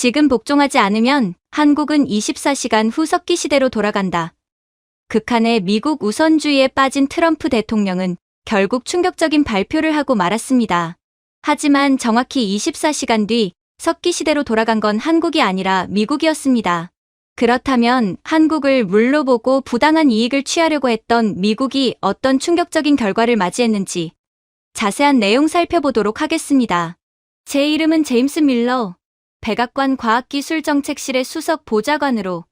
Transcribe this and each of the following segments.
지금 복종하지 않으면 한국은 24시간 후 석기 시대로 돌아간다. 극한의 미국 우선주의에 빠진 트럼프 대통령은 결국 충격적인 발표를 하고 말았습니다. 하지만 정확히 24시간 뒤 석기 시대로 돌아간 건 한국이 아니라 미국이었습니다. 그렇다면 한국을 물러보고 부당한 이익을 취하려고 했던 미국이 어떤 충격적인 결과를 맞이했는지 자세한 내용 살펴보도록 하겠습니다. 제 이름은 제임스 밀러, 백악관 과학기술정책실의 수석 보좌관으로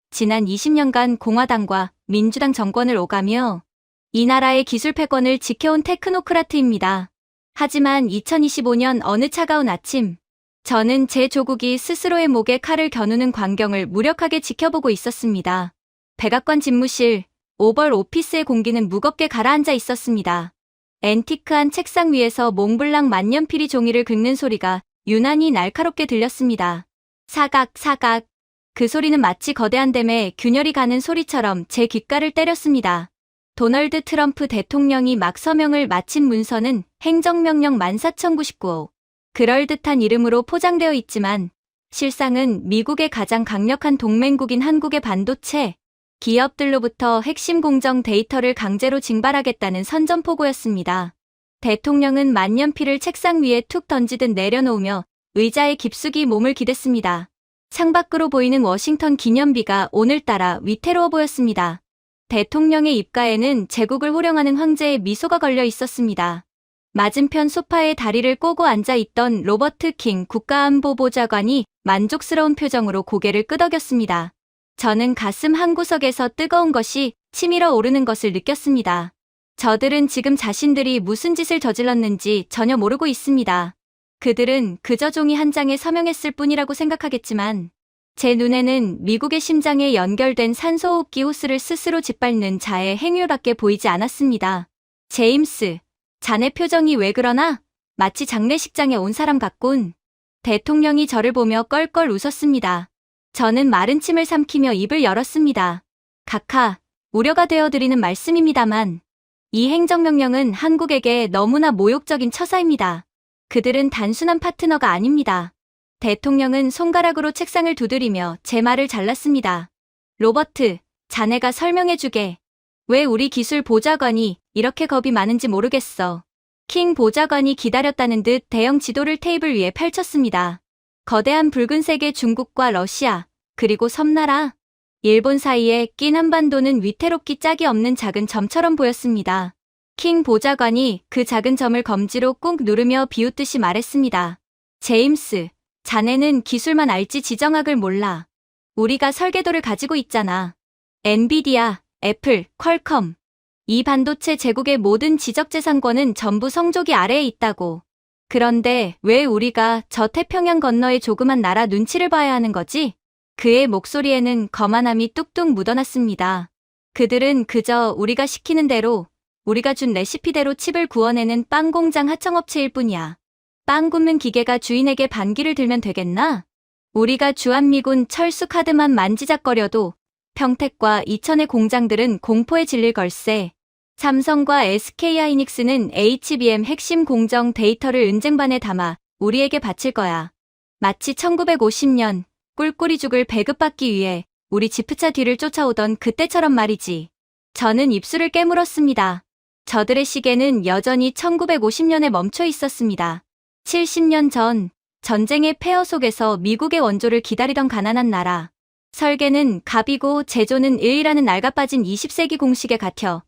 지난 20년간 공화당과 민주당 정권을 오가며 이 나라의 기술 패권을 지켜온 테크노크라트입니다. 하지만 2025년 어느 차가운 아침, 저는 제 조국이 스스로의 목에 칼을 겨누는 광경을 무력하게 지켜보고 있었습니다. 백악관 집무실, 오벌 오피스의 공기는 무겁게 가라앉아 있었습니다. 앤티크한 책상 위에서 몽블랑 만년필이 종이를 긁는 소리가 유난히 날카롭게 들렸습니다. 사각, 사각. 그 소리는 마치 거대한 댐에 균열이 가는 소리처럼 제 귓가를 때렸습니다. 도널드 트럼프 대통령이 막 서명을 마친 문서는 행정명령 14099호. 그럴듯한 이름으로 포장되어 있지만 실상은 미국의 가장 강력한 동맹국인 한국의 반도체 기업들로부터 핵심 공정 데이터를 강제로 징발하겠다는 선전포고였습니다. 대통령은 만년필을 책상 위에 툭 던지듯 내려놓으며 의자에 깊숙이 몸을 기댔습니다. 창밖으로 보이는 워싱턴 기념비가 오늘따라 위태로워 보였습니다. 대통령의 입가에는 제국을 호령하는 황제의 미소가 걸려 있었습니다. 맞은편 소파에 다리를 꼬고 앉아있던 로버트 킹 국가안보보좌관이 만족스러운 표정으로 고개를 끄덕였습니다. 저는 가슴 한구석에서 뜨거운 것이 치밀어 오르는 것을 느꼈습니다. 저들은 지금 자신들이 무슨 짓을 저질렀는지 전혀 모르고 있습니다. 그들은 그저 종이 한 장에 서명했을 뿐이라고 생각하겠지만 제 눈에는 미국의 심장에 연결된 산소호흡기 호스를 스스로 짓밟는 자의 행위밖에 보이지 않았습니다. 제임스, 자네 표정이 왜 그러나? 마치 장례식장에 온 사람 같군. 대통령이 저를 보며 껄껄 웃었습니다. 저는 마른 침을 삼키며 입을 열었습니다. 각하, 우려가 되어드리는 말씀입니다만 이 행정명령은 한국에게 너무나 모욕적인 처사입니다. 그들은 단순한 파트너가 아닙니다. 대통령은 손가락으로 책상을 두드리며 제 말을 잘랐습니다. 로버트, 자네가 설명해주게. 왜 우리 기술 보좌관이 이렇게 겁이 많은지 모르겠어. 킹 보좌관이 기다렸다는 듯 대형 지도를 테이블 위에 펼쳤습니다. 거대한 붉은색의 중국과 러시아, 그리고 섬나라, 일본 사이에 낀 한반도는 위태롭기 짝이 없는 작은 점처럼 보였습니다. 킹 보좌관이 그 작은 점을 검지로 꾹 누르며 비웃듯이 말했습니다. 제임스, 자네는 기술만 알지 지정학을 몰라. 우리가 설계도를 가지고 있잖아. 엔비디아, 애플, 퀄컴. 이 반도체 제국의 모든 지적재산권은 전부 성조기 아래에 있다고. 그런데 왜 우리가 저 태평양 건너의 조그만 나라 눈치를 봐야 하는 거지? 그의 목소리에는 거만함이 뚝뚝 묻어났습니다. 그들은 그저 우리가 시키는 대로, 우리가 준 레시피대로 칩을 구워내는 빵 공장 하청업체일 뿐이야. 빵 굽는 기계가 주인에게 반기를 들면 되겠나? 우리가 주한미군 철수 카드만 만지작거려도 평택과 이천의 공장들은 공포에 질릴 걸세. 삼성과 SK하이닉스는 HBM 핵심 공정 데이터를 은쟁반에 담아 우리에게 바칠 거야. 마치 1950년 꿀꿀이 죽을 배급받기 위해 우리 지프차 뒤를 쫓아오던 그때처럼 말이지. 저는 입술을 깨물었습니다. 저들의 시계는 여전히 1950년에 멈춰 있었습니다. 70년 전 전쟁의 폐허 속에서 미국의 원조를 기다리던 가난한 나라. 설계는 갑이고 제조는 일이라는 낡아빠진 20세기 공식에 갇혀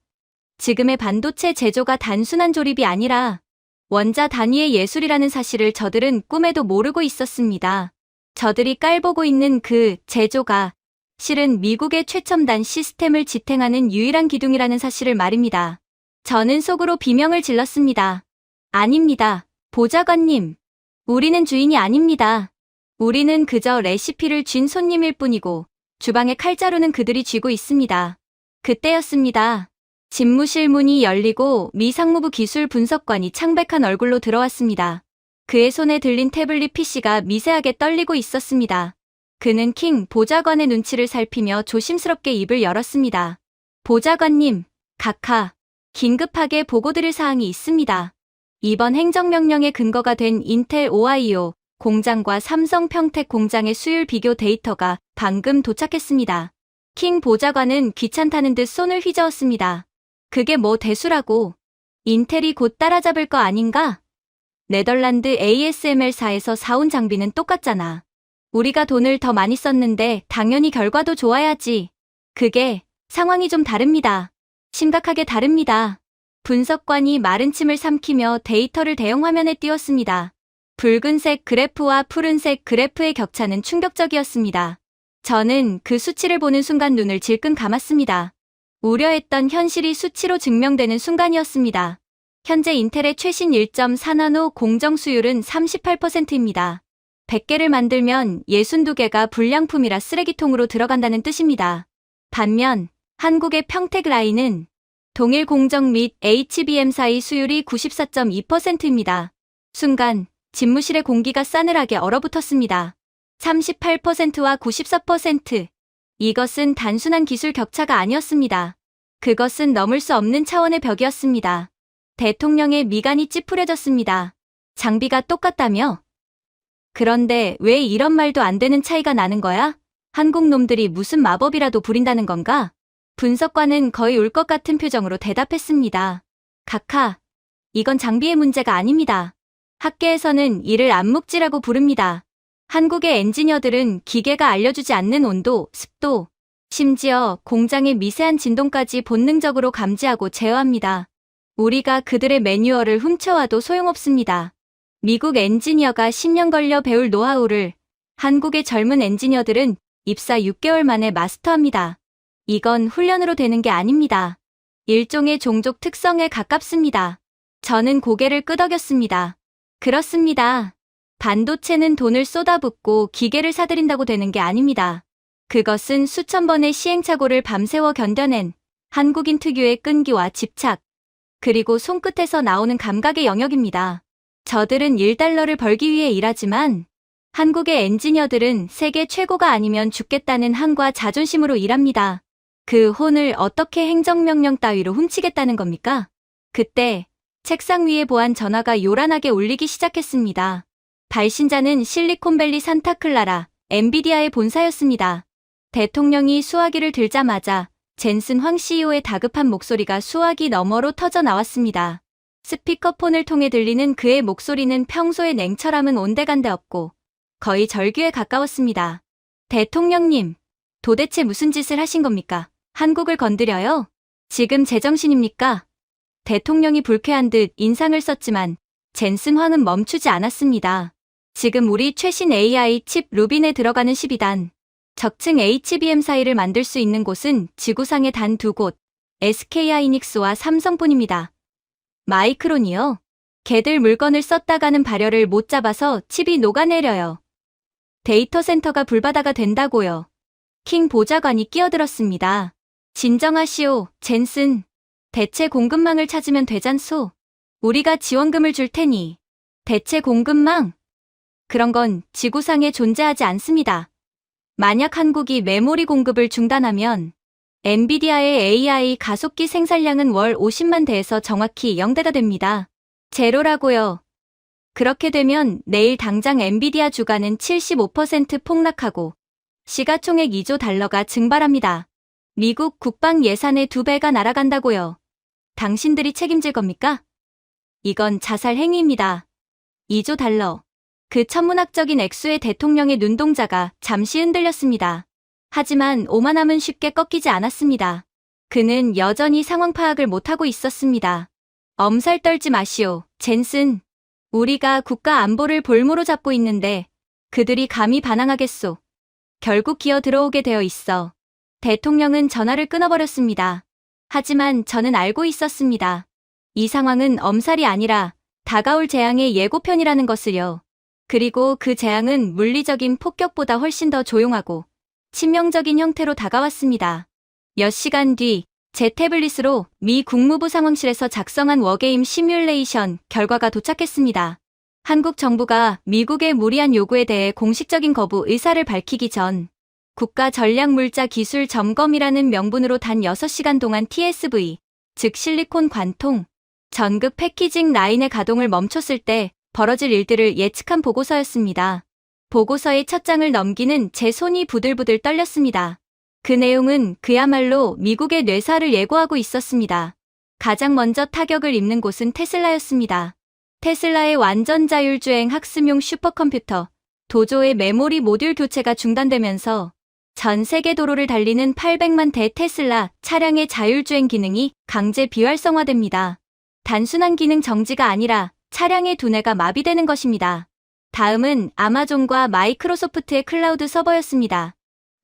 지금의 반도체 제조가 단순한 조립이 아니라 원자 단위의 예술이라는 사실을 저들은 꿈에도 모르고 있었습니다. 저들이 깔보고 있는 그 제조가 실은 미국의 최첨단 시스템을 지탱하는 유일한 기둥이라는 사실을 말입니다. 저는 속으로 비명을 질렀습니다. 아닙니다. 보좌관님. 우리는 주인이 아닙니다. 우리는 그저 레시피를 쥔 손님일 뿐이고 주방의 칼자루는 그들이 쥐고 있습니다. 그때였습니다. 집무실 문이 열리고 미 상무부 기술 분석관이 창백한 얼굴로 들어왔습니다. 그의 손에 들린 태블릿 PC가 미세하게 떨리고 있었습니다. 그는 킹 보좌관의 눈치를 살피며 조심스럽게 입을 열었습니다. 보좌관님, 각하, 긴급하게 보고드릴 사항이 있습니다. 이번 행정명령의 근거가 된 인텔 오하이오 공장과 삼성 평택 공장의 수율 비교 데이터가 방금 도착했습니다. 킹 보좌관은 귀찮다는 듯 손을 휘저었습니다. 그게 뭐 대수라고. 인텔이 곧 따라잡을 거 아닌가? 네덜란드 ASML사에서 사온 장비는 똑같잖아. 우리가 돈을 더 많이 썼는데 당연히 결과도 좋아야지. 그게 상황이 좀 다릅니다. 심각하게 다릅니다. 분석관이 마른 침을 삼키며 데이터를 대형 화면에 띄웠습니다. 붉은색 그래프와 푸른색 그래프의 격차는 충격적이었습니다. 저는 그 수치를 보는 순간 눈을 질끈 감았습니다. 우려했던 현실이 수치로 증명되는 순간이었습니다. 현재 인텔의 최신 1.4나노 공정 수율은 38%입니다. 100개를 만들면 62개가 불량품이라 쓰레기통으로 들어간다는 뜻입니다. 반면 한국의 평택 라인은 동일 공정 및 HBM 사이 수율이 94.2%입니다. 순간 집무실의 공기가 싸늘하게 얼어붙었습니다. 38%와 94%. 이것은 단순한 기술 격차가 아니었습니다. 그것은 넘을 수 없는 차원의 벽이었습니다. 대통령의 미간이 찌푸려졌습니다. 장비가 똑같다며? 그런데 왜 이런 말도 안 되는 차이가 나는 거야? 한국 놈들이 무슨 마법이라도 부린다는 건가? 분석관은 거의 울 것 같은 표정으로 대답했습니다. 각하, 이건 장비의 문제가 아닙니다. 학계에서는 이를 암묵지라고 부릅니다. 한국의 엔지니어들은 기계가 알려주지 않는 온도, 습도, 심지어 공장의 미세한 진동까지 본능적으로 감지하고 제어합니다. 우리가 그들의 매뉴얼을 훔쳐와도 소용없습니다. 미국 엔지니어가 10년 걸려 배울 노하우를 한국의 젊은 엔지니어들은 입사 6개월 만에 마스터합니다. 이건 훈련으로 되는 게 아닙니다. 일종의 종족 특성에 가깝습니다. 저는 고개를 끄덕였습니다. 그렇습니다. 반도체는 돈을 쏟아붓고 기계를 사들인다고 되는 게 아닙니다. 그것은 수천 번의 시행착오를 밤새워 견뎌낸 한국인 특유의 끈기와 집착, 그리고 손끝에서 나오는 감각의 영역입니다. 저들은 1달러를 벌기 위해 일하지만 한국의 엔지니어들은 세계 최고가 아니면 죽겠다는 한과 자존심으로 일합니다. 그 혼을 어떻게 행정명령 따위로 훔치겠다는 겁니까? 그때 책상 위에 보안 전화가 요란하게 울리기 시작했습니다. 발신자는 실리콘밸리 산타클라라, 엔비디아의 본사였습니다. 대통령이 수화기를 들자마자 젠슨 황 CEO의 다급한 목소리가 수화기 너머로 터져 나왔습니다. 스피커폰을 통해 들리는 그의 목소리는 평소의 냉철함은 온데간데 없고 거의 절규에 가까웠습니다. 대통령님, 도대체 무슨 짓을 하신 겁니까? 한국을 건드려요? 지금 제정신입니까? 대통령이 불쾌한 듯 인상을 썼지만 젠슨 황은 멈추지 않았습니다. 지금 우리 최신 AI 칩 루빈에 들어가는 12단, 적층 HBM 사이를 만들 수 있는 곳은 지구상에 단 2곳, SK하이닉스와 삼성뿐입니다. 마이크론이요? 걔들 물건을 썼다가는 발열을 못 잡아서 칩이 녹아내려요. 데이터 센터가 불바다가 된다고요. 킹 보좌관이 끼어들었습니다. 진정하시오, 젠슨. 대체 공급망을 찾으면 되잖소. 우리가 지원금을 줄 테니. 대체 공급망? 그런 건 지구상에 존재하지 않습니다. 만약 한국이 메모리 공급을 중단하면 엔비디아의 AI 가속기 생산량은 월 50만 대에서 정확히 0대가 됩니다. 제로라고요. 그렇게 되면 내일 당장 엔비디아 주가는 75% 폭락하고 시가총액 2조 달러가 증발합니다. 미국 국방 예산의 2배가 날아간다고요. 당신들이 책임질 겁니까? 이건 자살 행위입니다. 2조 달러. 그 천문학적인 액수의 대통령의 눈동자가 잠시 흔들렸습니다. 하지만 오만함은 쉽게 꺾이지 않았습니다. 그는 여전히 상황 파악을 못하고 있었습니다. 엄살 떨지 마시오, 젠슨. 우리가 국가 안보를 볼모로 잡고 있는데 그들이 감히 반항하겠소. 결국 기어 들어오게 되어 있어. 대통령은 전화를 끊어버렸습니다. 하지만 저는 알고 있었습니다. 이 상황은 엄살이 아니라 다가올 재앙의 예고편이라는 것을요. 그리고 그 재앙은 물리적인 폭격보다 훨씬 더 조용하고 치명적인 형태로 다가왔습니다. 몇 시간 뒤 제 태블릿으로 미 국무부 상황실에서 작성한 워게임 시뮬레이션 결과가 도착했습니다. 한국 정부가 미국의 무리한 요구에 대해 공식적인 거부 의사를 밝히기 전 국가전략물자기술점검이라는 명분으로 단 6시간 동안 TSV, 즉 실리콘 관통, 전극 패키징 라인의 가동을 멈췄을 때 벌어질 일들을 예측한 보고서였습니다. 보고서의 첫 장을 넘기는 제 손이 부들부들 떨렸습니다. 그 내용은 그야말로 미국의 뇌사를 예고하고 있었습니다. 가장 먼저 타격을 입는 곳은 테슬라였습니다. 테슬라의 완전 자율주행 학습용 슈퍼컴퓨터, 도조의 메모리 모듈 교체가 중단되면서 전 세계 도로를 달리는 800만 대 테슬라 차량의 자율주행 기능이 강제 비활성화됩니다. 단순한 기능 정지가 아니라 차량의 두뇌가 마비되는 것입니다. 다음은 아마존과 마이크로소프트의 클라우드 서버였습니다.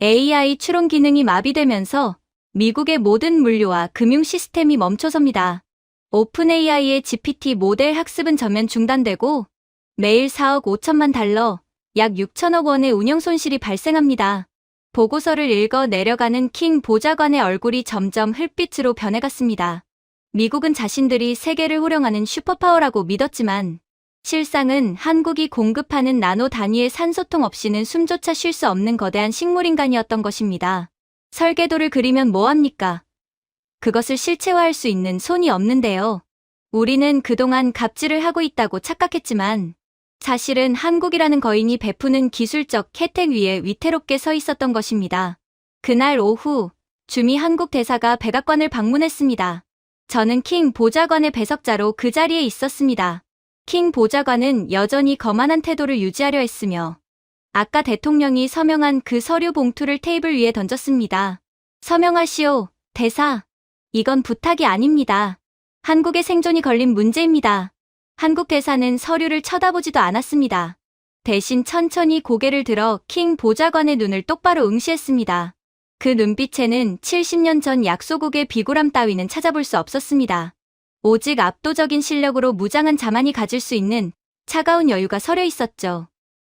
AI 추론 기능이 마비되면서 미국의 모든 물류와 금융 시스템이 멈춰섭니다. 오픈 AI의 GPT 모델 학습은 전면 중단되고 매일 4억 5천만 달러, 약 6천억 원의 운영 손실이 발생합니다. 보고서를 읽어 내려가는 킹 보좌관의 얼굴이 점점 흙빛으로 변해갔습니다. 미국은 자신들이 세계를 호령하는 슈퍼파워라고 믿었지만 실상은 한국이 공급하는 나노 단위의 산소통 없이는 숨조차 쉴 수 없는 거대한 식물인간이었던 것입니다. 설계도를 그리면 뭐합니까? 그것을 실체화할 수 있는 손이 없는데요. 우리는 그동안 갑질을 하고 있다고 착각했지만 사실은 한국이라는 거인이 베푸는 기술적 혜택 위에 위태롭게 서 있었던 것입니다. 그날 오후 주미 한국 대사가 백악관을 방문했습니다. 저는 킹 보좌관의 배석자로 그 자리에 있었습니다. 킹 보좌관은 여전히 거만한 태도를 유지하려 했으며 아까 대통령이 서명한 그 서류 봉투를 테이블 위에 던졌습니다. 서명하시오, 대사. 이건 부탁이 아닙니다. 한국의 생존이 걸린 문제입니다. 한국 대사는 서류를 쳐다보지도 않았습니다. 대신 천천히 고개를 들어 킹 보좌관의 눈을 똑바로 응시했습니다. 그 눈빛에는 70년 전 약소국의 비굴함 따위는 찾아볼 수 없었습니다. 오직 압도적인 실력으로 무장한 자만이 가질 수 있는 차가운 여유가 서려 있었죠.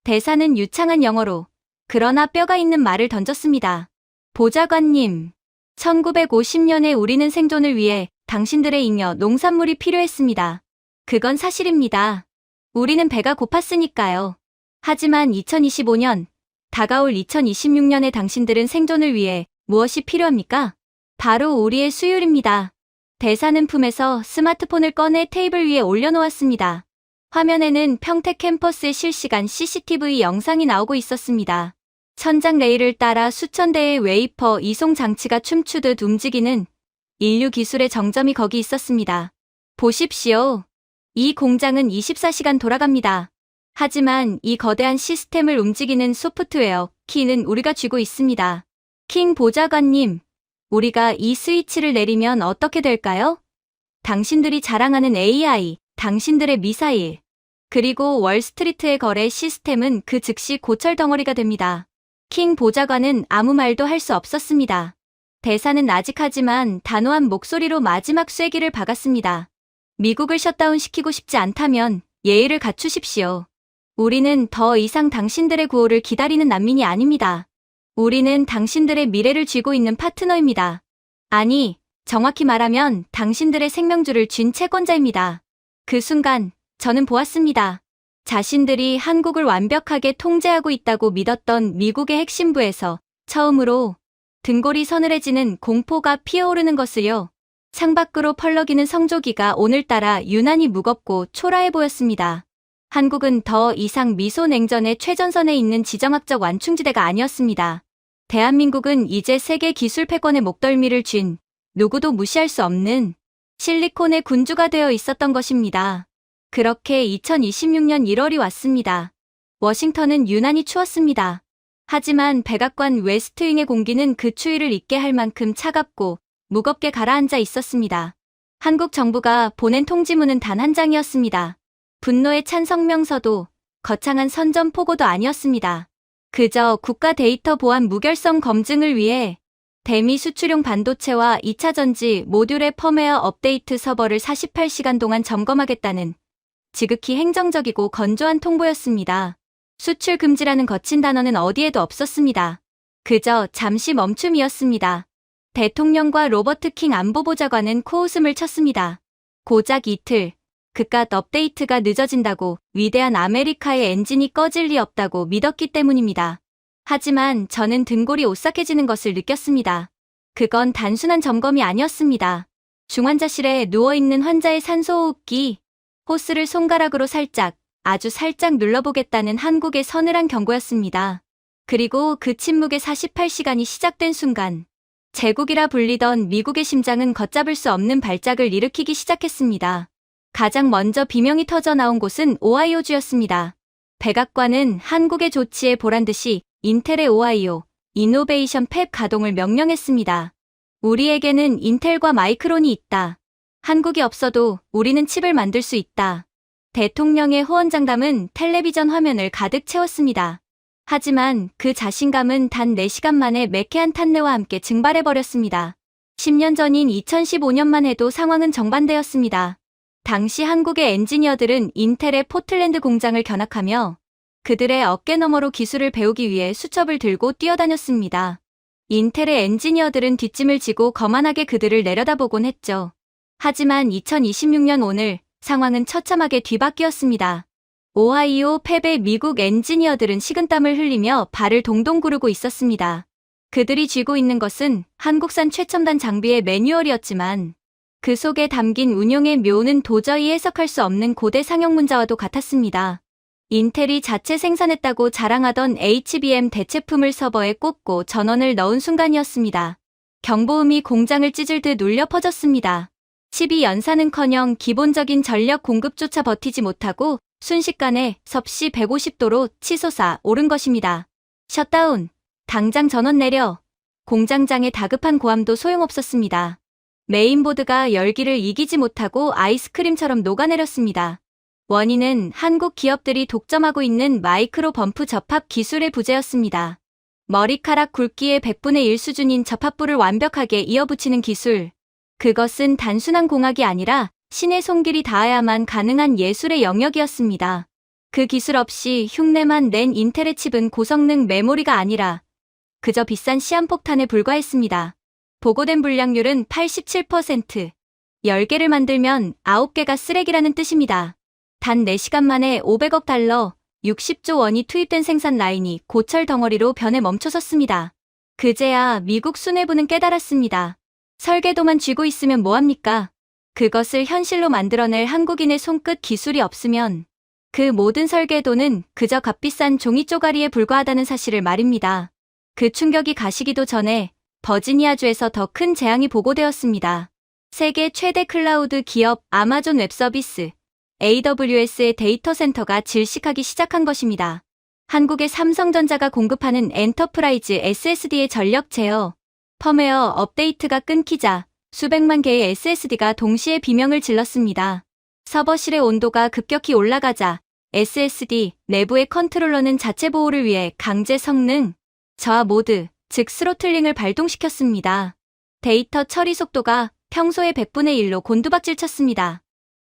대사는 유창한 영어로 그러나 뼈가 있는 말을 던졌습니다. 보좌관님, 1950년에 우리는 생존을 위해 당신들의 잉여 농산물이 필요했습니다. 그건 사실입니다. 우리는 배가 고팠으니까요. 하지만 2025년, 다가올 2026년에 당신들은 생존을 위해 무엇이 필요합니까? 바로 우리의 수율입니다. 대사는 품에서 스마트폰을 꺼내 테이블 위에 올려놓았습니다. 화면에는 평택 캠퍼스의 실시간 CCTV 영상이 나오고 있었습니다. 천장 레일을 따라 수천 대의 웨이퍼 이송 장치가 춤추듯 움직이는 인류 기술의 정점이 거기 있었습니다. 보십시오. 이 공장은 24시간 돌아갑니다. 하지만 이 거대한 시스템을 움직이는 소프트웨어 키는 우리가 쥐고 있습니다. 킹 보좌관님, 우리가 이 스위치를 내리면 어떻게 될까요? 당신들이 자랑하는 AI, 당신들의 미사일, 그리고 월스트리트의 거래 시스템은 그 즉시 고철 덩어리가 됩니다. 킹 보좌관은 아무 말도 할 수 없었습니다. 대사는 나직하지만 단호한 목소리로 마지막 쐐기를 박았습니다. 미국을 셧다운시키고 싶지 않다면 예의를 갖추십시오. 우리는 더 이상 당신들의 구호를 기다리는 난민이 아닙니다. 우리는 당신들의 미래를 쥐고 있는 파트너입니다. 아니, 정확히 말하면 당신들의 생명줄을 쥔 채권자입니다. 그 순간 저는 보았습니다. 자신들이 한국을 완벽하게 통제하고 있다고 믿었던 미국의 핵심부에서 처음으로 등골이 서늘해지는 공포가 피어오르는 것을요. 창밖으로 펄럭이는 성조기가 오늘따라 유난히 무겁고 초라해 보였습니다. 한국은 더 이상 미소 냉전의 최전선에 있는 지정학적 완충지대가 아니었습니다. 대한민국은 이제 세계 기술 패권의 목덜미를 쥔 누구도 무시할 수 없는 실리콘의 군주가 되어 있었던 것입니다. 그렇게 2026년 1월이 왔습니다. 워싱턴은 유난히 추웠습니다. 하지만 백악관 웨스트윙의 공기는 그 추위를 잊게 할 만큼 차갑고 무겁게 가라앉아 있었습니다. 한국 정부가 보낸 통지문은 단 한 장이었습니다. 분노에 찬 성명서도 거창한 선전포고도 아니었습니다. 그저 국가 데이터 보안 무결성 검증을 위해 대미 수출용 반도체와 2차 전지 모듈의 펌웨어 업데이트 서버를 48시간 동안 점검하겠다는 지극히 행정적이고 건조한 통보였습니다. 수출 금지라는 거친 단어는 어디에도 없었습니다. 그저 잠시 멈춤이었습니다. 대통령과 로버트 킹 안보보좌관은 코웃음을 쳤습니다. 고작 이틀, 그깟 업데이트가 늦어진다고 위대한 아메리카의 엔진이 꺼질 리 없다고 믿었기 때문입니다. 하지만 저는 등골이 오싹해지는 것을 느꼈습니다. 그건 단순한 점검이 아니었습니다. 중환자실에 누워있는 환자의 산소호흡기, 호스를 손가락으로 살짝 아주 살짝 눌러보겠다는 한국의 서늘한 경고였습니다. 그리고 그 침묵의 48시간이 시작된 순간 제국이라 불리던 미국의 심장은 걷잡을 수 없는 발작을 일으키기 시작했습니다. 가장 먼저 비명이 터져 나온 곳은 오하이오주였습니다. 백악관은 한국의 조치에 보란듯이 인텔의 오하이오 이노베이션 팹 가동을 명령했습니다. 우리에게는 인텔과 마이크론이 있다. 한국이 없어도 우리는 칩을 만들 수 있다. 대통령의 호언장담은 텔레비전 화면을 가득 채웠습니다. 하지만 그 자신감은 단 4시간 만에 매캐한 탄내와 함께 증발해버렸습니다. 10년 전인 2015년만 해도 상황은 정반대였습니다. 당시 한국의 엔지니어들은 인텔의 포틀랜드 공장을 견학하며 그들의 어깨너머로 기술을 배우기 위해 수첩을 들고 뛰어다녔습니다. 인텔의 엔지니어들은 뒷짐을 지고 거만하게 그들을 내려다보곤 했죠. 하지만 2026년 오늘 상황은 처참하게 뒤바뀌었습니다. 오하이오 팹의 미국 엔지니어들은 식은땀을 흘리며 발을 동동 구르고 있었습니다. 그들이 쥐고 있는 것은 한국산 최첨단 장비의 매뉴얼이었지만 그 속에 담긴 운용의 묘는 도저히 해석할 수 없는 고대 상형 문자와도 같았습니다. 인텔이 자체 생산했다고 자랑하던 HBM 대체품을 서버에 꽂고 전원을 넣은 순간이었습니다. 경보음이 공장을 찢을 듯 울려 퍼졌습니다. 칩이 연사는커녕 기본적인 전력 공급조차 버티지 못하고 순식간에 섭씨 150도로 치솟아 오른 것입니다. 셧다운! 당장 전원 내려! 공장장의 다급한 고함도 소용없었습니다. 메인보드가 열기를 이기지 못하고 아이스크림처럼 녹아내렸습니다. 원인은 한국 기업들이 독점하고 있는 마이크로 범프 접합 기술의 부재였습니다. 머리카락 굵기의 100분의 1 수준인 접합부를 완벽하게 이어붙이는 기술. 그것은 단순한 공학이 아니라 신의 손길이 닿아야만 가능한 예술의 영역이었습니다. 그 기술 없이 흉내만 낸 인텔의 칩은 고성능 메모리가 아니라 그저 비싼 시한폭탄에 불과했습니다. 보고된 불량률은 87%. 10개를 만들면 9개가 쓰레기라는 뜻입니다. 단 4시간 만에 500억 달러, 60조 원이 투입된 생산 라인이 고철 덩어리로 변해 멈춰섰습니다. 그제야 미국 수뇌부는 깨달았습니다. 설계도만 쥐고 있으면 뭐합니까? 그것을 현실로 만들어낼 한국인의 손끝 기술이 없으면 그 모든 설계도는 그저 값비싼 종이 쪼가리에 불과하다는 사실을 말입니다. 그 충격이 가시기도 전에 버지니아주에서 더 큰 재앙이 보고되었습니다. 세계 최대 클라우드 기업 아마존 웹서비스 AWS의 데이터 센터가 질식하기 시작한 것입니다. 한국의 삼성전자가 공급하는 엔터프라이즈 SSD의 전력 제어, 펌웨어 업데이트가 끊기자 수백만 개의 SSD가 동시에 비명을 질렀습니다. 서버실의 온도가 급격히 올라가자 SSD 내부의 컨트롤러는 자체 보호를 위해 강제 성능, 저하 모드, 즉 스로틀링을 발동시켰습니다. 데이터 처리 속도가 평소의 100분의 1로 곤두박질 쳤습니다.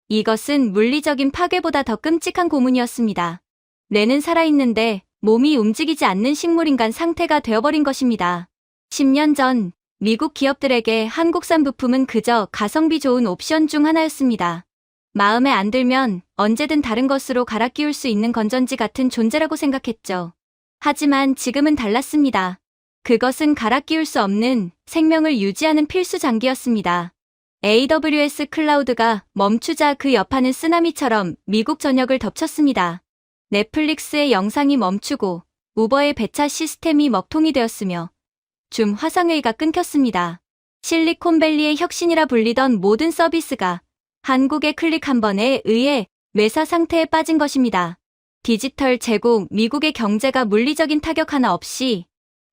이것은 물리적인 파괴보다 더 끔찍한 고문이었습니다. 뇌는 살아있는데 몸이 움직이지 않는 식물인간 상태가 되어버린 것입니다. 10년 전 미국 기업들에게 한국산 부품은 그저 가성비 좋은 옵션 중 하나였습니다. 마음에 안 들면 언제든 다른 것으로 갈아 끼울 수 있는 건전지 같은 존재라고 생각했죠. 하지만 지금은 달랐습니다. 그것은 갈아 끼울 수 없는 생명을 유지하는 필수 장기였습니다. AWS 클라우드가 멈추자 그 여파는 쓰나미처럼 미국 전역을 덮쳤습니다. 넷플릭스의 영상이 멈추고 우버의 배차 시스템이 먹통이 되었으며 줌 화상회의가 끊겼습니다. 실리콘밸리의 혁신이라 불리던 모든 서비스가 한국의 클릭 한 번에 의해 매사 상태에 빠진 것입니다. 디지털 제국, 미국의 경제가 물리적인 타격 하나 없이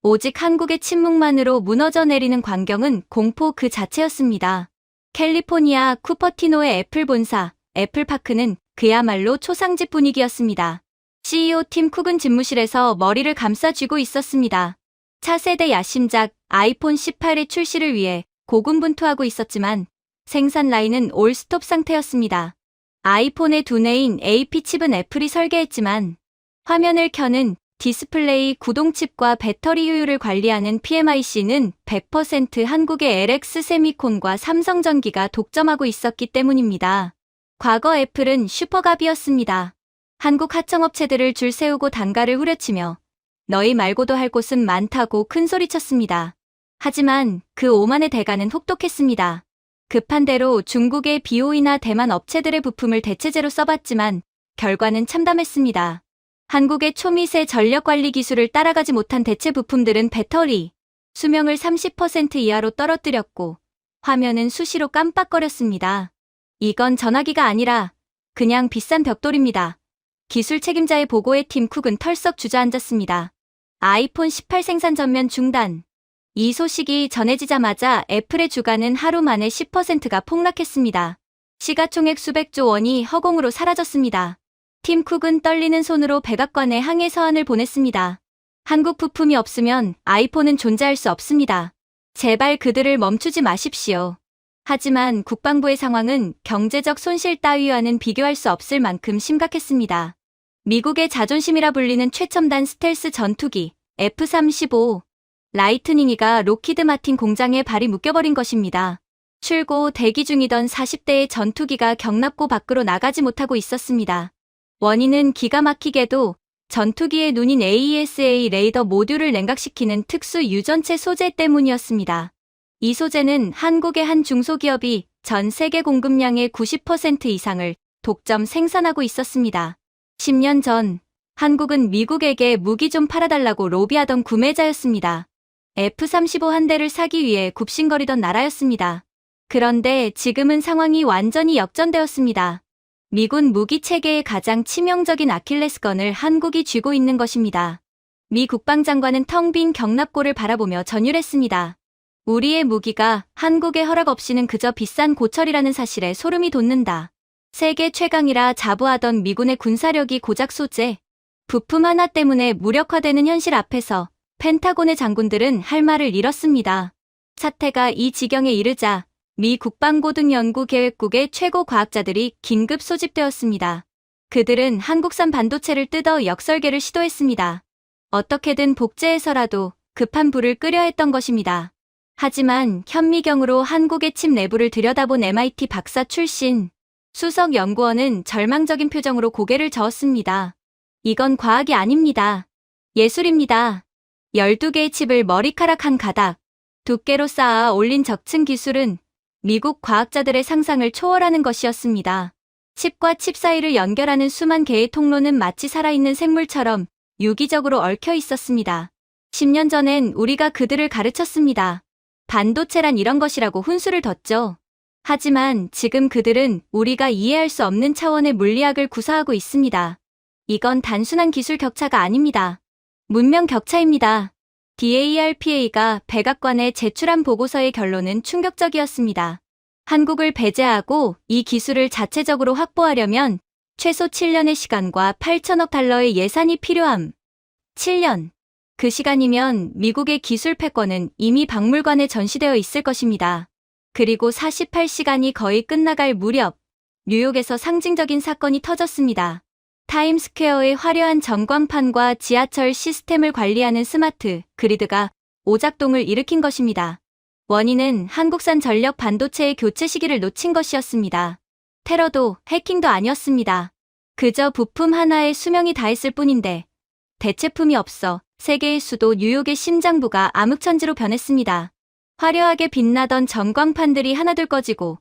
오직 한국의 침묵만으로 무너져 내리는 광경은 공포 그 자체였습니다. 캘리포니아 쿠퍼티노의 애플 본사, 애플파크는 그야말로 초상집 분위기였습니다. CEO 팀 쿡은 집무실에서 머리를 감싸 쥐고 있었습니다. 차세대 야심작 아이폰 18의 출시를 위해 고군분투하고 있었지만 생산 라인은 올스톱 상태였습니다. 아이폰의 두뇌인 AP칩은 애플이 설계했지만 화면을 켜는 디스플레이 구동칩과 배터리 효율을 관리하는 PMIC는 100% 한국의 LX 세미콘과 삼성전기가 독점하고 있었기 때문입니다. 과거 애플은 슈퍼갑이었습니다. 한국 하청업체들을 줄 세우고 단가를 후려치며 너희 말고도 할 곳은 많다고 큰소리쳤습니다. 하지만 그 오만의 대가는 혹독했습니다. 급한 대로 중국의 BOE나 대만 업체들의 부품을 대체제로 써봤지만 결과는 참담했습니다. 한국의 초미세 전력 관리 기술을 따라가지 못한 대체 부품들은 배터리 수명을 30% 이하로 떨어뜨렸고 화면은 수시로 깜빡거렸습니다. 이건 전화기가 아니라 그냥 비싼 벽돌입니다. 기술 책임자의 보고에 팀 쿡은 털썩 주저앉았습니다. 아이폰 18 생산 전면 중단. 이 소식이 전해지자마자 애플의 주가는 하루 만에 10%가 폭락했습니다. 시가총액 수백조 원이 허공으로 사라졌습니다. 팀 쿡은 떨리는 손으로 백악관에 항해 서한을 보냈습니다. 한국 부품이 없으면 아이폰은 존재할 수 없습니다. 제발 그들을 멈추지 마십시오. 하지만 국방부의 상황은 경제적 손실 따위와는 비교할 수 없을 만큼 심각했습니다. 미국의 자존심이라 불리는 최첨단 스텔스 전투기 F-35 라이트닝이가 로키드 마틴 공장에 발이 묶여버린 것입니다. 출고 대기 중이던 40대의 전투기가 경납고 밖으로 나가지 못하고 있었습니다. 원인은 기가 막히게도 전투기의 눈인 AESA 레이더 모듈을 냉각시키는 특수 유전체 소재 때문이었습니다. 이 소재는 한국의 한 중소기업이 전 세계 공급량의 90% 이상을 독점 생산하고 있었습니다. 10년 전 한국은 미국에게 무기 좀 팔아달라고 로비하던 구매자였습니다. F-35 한 대를 사기 위해 굽신거리던 나라였습니다. 그런데 지금은 상황이 완전히 역전되었습니다. 미군 무기 체계의 가장 치명적인 아킬레스건을 한국이 쥐고 있는 것입니다. 미 국방장관은 텅 빈 경납고를 바라보며 전율했습니다. 우리의 무기가 한국의 허락 없이는 그저 비싼 고철이라는 사실에 소름이 돋는다. 세계 최강이라 자부하던 미군의 군사력이 고작 소재, 부품 하나 때문에 무력화되는 현실 앞에서 펜타곤의 장군들은 할 말을 잃었습니다. 사태가 이 지경에 이르자 미 국방고등연구계획국의 최고 과학자들이 긴급 소집되었습니다. 그들은 한국산 반도체를 뜯어 역설계를 시도했습니다. 어떻게든 복제해서라도 급한 불을 끄려 했던 것입니다. 하지만 현미경으로 한국의 칩 내부를 들여다본 MIT 박사 출신 수석 연구원은 절망적인 표정으로 고개를 저었습니다. 이건 과학이 아닙니다. 예술입니다. 12개의 칩을 머리카락 한 가닥, 두께로 쌓아 올린 적층 기술은 미국 과학자들의 상상을 초월하는 것이었습니다. 칩과 칩 사이를 연결하는 수만 개의 통로는 마치 살아있는 생물처럼 유기적으로 얽혀 있었습니다. 10년 전엔 우리가 그들을 가르쳤습니다. 반도체란 이런 것이라고 훈수를 뒀죠. 하지만 지금 그들은 우리가 이해할 수 없는 차원의 물리학을 구사하고 있습니다. 이건 단순한 기술 격차가 아닙니다. 문명 격차입니다. DARPA가 백악관에 제출한 보고서의 결론은 충격적이었습니다. 한국을 배제하고 이 기술을 자체적으로 확보하려면 최소 7년의 시간과 8천억 달러의 예산이 필요함. 7년. 그 시간이면 미국의 기술 패권은 이미 박물관에 전시되어 있을 것입니다. 그리고 48시간이 거의 끝나갈 무렵, 뉴욕에서 상징적인 사건이 터졌습니다. 타임스퀘어의 화려한 전광판과 지하철 시스템을 관리하는 스마트 그리드가 오작동을 일으킨 것입니다. 원인은 한국산 전력 반도체의 교체 시기를 놓친 것이었습니다. 테러도 해킹도 아니었습니다. 그저 부품 하나의 수명이 다했을 뿐인데 대체품이 없어 세계의 수도 뉴욕의 심장부가 암흑천지로 변했습니다. 화려하게 빛나던 전광판들이 하나둘 꺼지고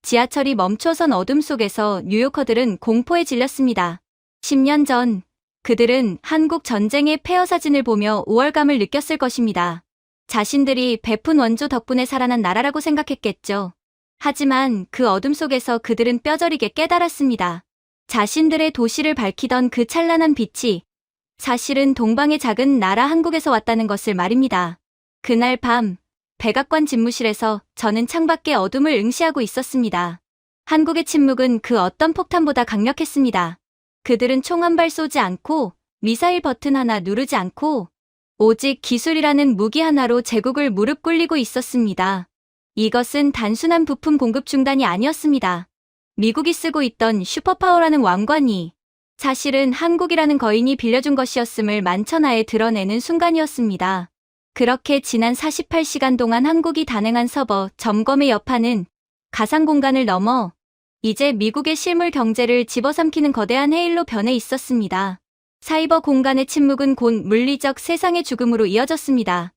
지하철이 멈춰선 어둠 속에서 뉴요커들은 공포에 질렸습니다. 10년 전 그들은 한국 전쟁의 폐허 사진을 보며 우월감을 느꼈을 것입니다. 자신들이 베푼 원조 덕분에 살아난 나라라고 생각했겠죠. 하지만 그 어둠 속에서 그들은 뼈저리게 깨달았습니다. 자신들의 도시를 밝히던 그 찬란한 빛이 사실은 동방의 작은 나라 한국에서 왔다는 것을 말입니다. 그날 밤 백악관 집무실에서 저는 창밖의 어둠을 응시하고 있었습니다. 한국의 침묵은 그 어떤 폭탄보다 강력했습니다. 그들은 총 한 발 쏘지 않고 미사일 버튼 하나 누르지 않고 오직 기술이라는 무기 하나로 제국을 무릎 꿇리고 있었습니다. 이것은 단순한 부품 공급 중단이 아니었습니다. 미국이 쓰고 있던 슈퍼파워라는 왕관이 사실은 한국이라는 거인이 빌려준 것이었음을 만천하에 드러내는 순간이었습니다. 그렇게 지난 48시간 동안 한국이 단행한 서버 점검의 여파는 가상 공간을 넘어 이제 미국의 실물 경제를 집어삼키는 거대한 해일로 변해 있었습니다. 사이버 공간의 침묵은 곧 물리적 세상의 죽음으로 이어졌습니다.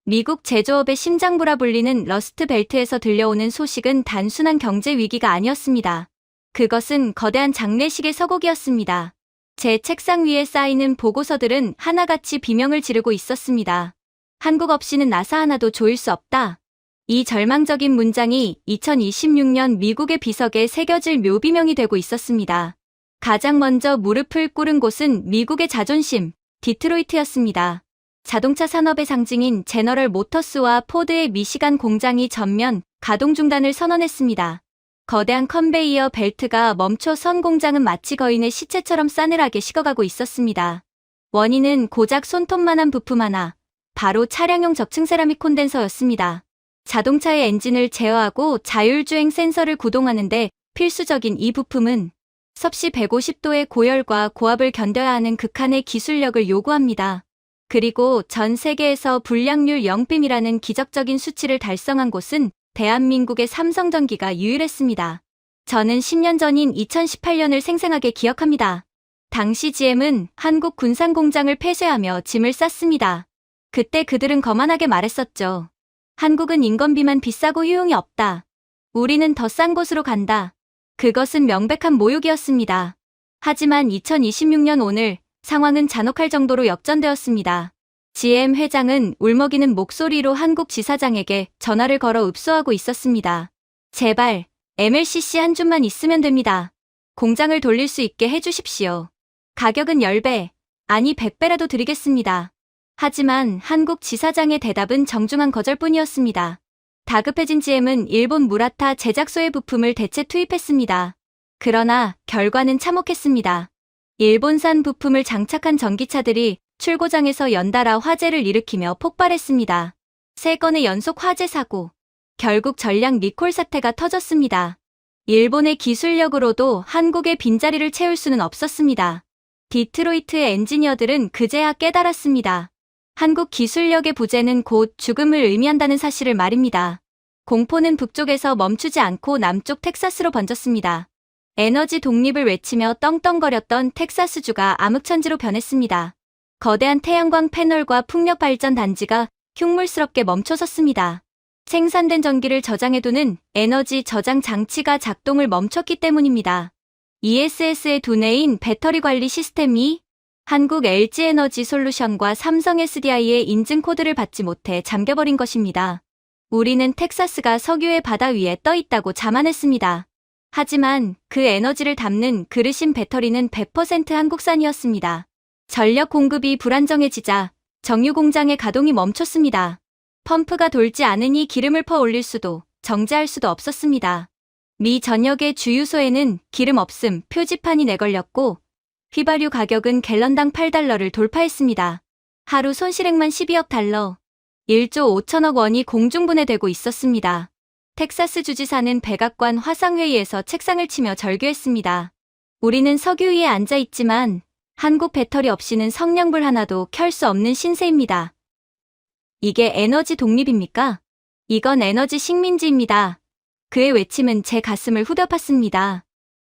미국 제조업의 심장부라 불리는 러스트 벨트에서 들려오는 소식은 단순한 경제 위기가 아니었습니다. 그것은 거대한 장례식의 서곡이었습니다. 제 책상 위에 쌓이는 보고서들은 하나같이 비명을 지르고 있었습니다. 한국 없이는 나사 하나도 조일 수 없다. 이 절망적인 문장이 2026년 미국의 비석에 새겨질 묘비명이 되고 있었습니다. 가장 먼저 무릎을 꿇은 곳은 미국의 자존심, 디트로이트였습니다. 자동차 산업의 상징인 제너럴 모터스와 포드의 미시간 공장이 전면 가동 중단을 선언했습니다. 거대한 컨베이어 벨트가 멈춰선 공장은 마치 거인의 시체처럼 싸늘하게 식어가고 있었습니다. 원인은 고작 손톱만한 부품 하나, 바로 차량용 적층 세라믹 콘덴서였습니다. 자동차의 엔진을 제어하고 자율주행 센서를 구동하는데 필수적인 이 부품은 섭씨 150도의 고열과 고압을 견뎌야 하는 극한의 기술력을 요구합니다. 그리고 전 세계에서 불량률 0ppm이라는 기적적인 수치를 달성한 곳은 대한민국의 삼성전기가 유일했습니다. 저는 10년 전인 2018년을 생생하게 기억합니다. 당시 GM은 한국 군산 공장을 폐쇄하며 짐을 쌌습니다. 그때 그들은 거만하게 말했었죠. 한국은 인건비만 비싸고 효용이 없다. 우리는 더 싼 곳으로 간다. 그것은 명백한 모욕이었습니다. 하지만 2026년 오늘 상황은 잔혹할 정도로 역전되었습니다. GM 회장은 울먹이는 목소리로 한국 지사장에게 전화를 걸어 읍소하고 있었습니다. 제발 MLCC 한 줌만 있으면 됩니다. 공장을 돌릴 수 있게 해주십시오. 가격은 10배, 아니 100배라도 드리겠습니다. 하지만 한국 지사장의 대답은 정중한 거절뿐이었습니다. 다급해진 GM은 일본 무라타 제작소의 부품을 대체 투입했습니다. 그러나 결과는 참혹했습니다. 일본산 부품을 장착한 전기차들이 출고장에서 연달아 화재를 일으키며 폭발했습니다. 3건의 연속 화재 사고, 결국 전량 리콜 사태가 터졌습니다. 일본의 기술력으로도 한국의 빈자리를 채울 수는 없었습니다. 디트로이트의 엔지니어들은 그제야 깨달았습니다. 한국 기술력의 부재는 곧 죽음을 의미한다는 사실을 말입니다. 공포는 북쪽에서 멈추지 않고 남쪽 텍사스로 번졌습니다. 에너지 독립을 외치며 떵떵거렸던 텍사스주가 암흑천지로 변했습니다. 거대한 태양광 패널과 풍력 발전 단지가 흉물스럽게 멈춰섰습니다. 생산된 전기를 저장해두는 에너지 저장 장치가 작동을 멈췄기 때문입니다. ESS의 두뇌인 배터리 관리 시스템이 한국 LG에너지솔루션과 삼성 SDI의 인증 코드를 받지 못해 잠겨버린 것입니다. 우리는 텍사스가 석유의 바다 위에 떠 있다고 자만했습니다. 하지만 그 에너지를 담는 그릇인 배터리는 100% 한국산이었습니다. 전력 공급이 불안정해지자 정유 공장의 가동이 멈췄습니다. 펌프가 돌지 않으니 기름을 퍼 올릴 수도 정제할 수도 없었습니다. 미 전역의 주유소에는 기름 없음 표지판이 내걸렸고 휘발유 가격은 갤런당 $8를 돌파했습니다. 하루 손실액만 12억 달러, 1조 5천억 원이 공중분해되고 있었습니다. 텍사스 주지사는 백악관 화상회의에서 책상을 치며 절규했습니다. 우리는 석유 위에 앉아 있지만 한국 배터리 없이는 성냥불 하나도 켤 수 없는 신세입니다. 이게 에너지 독립입니까? 이건 에너지 식민지입니다. 그의 외침은 제 가슴을 후벼 팠습니다.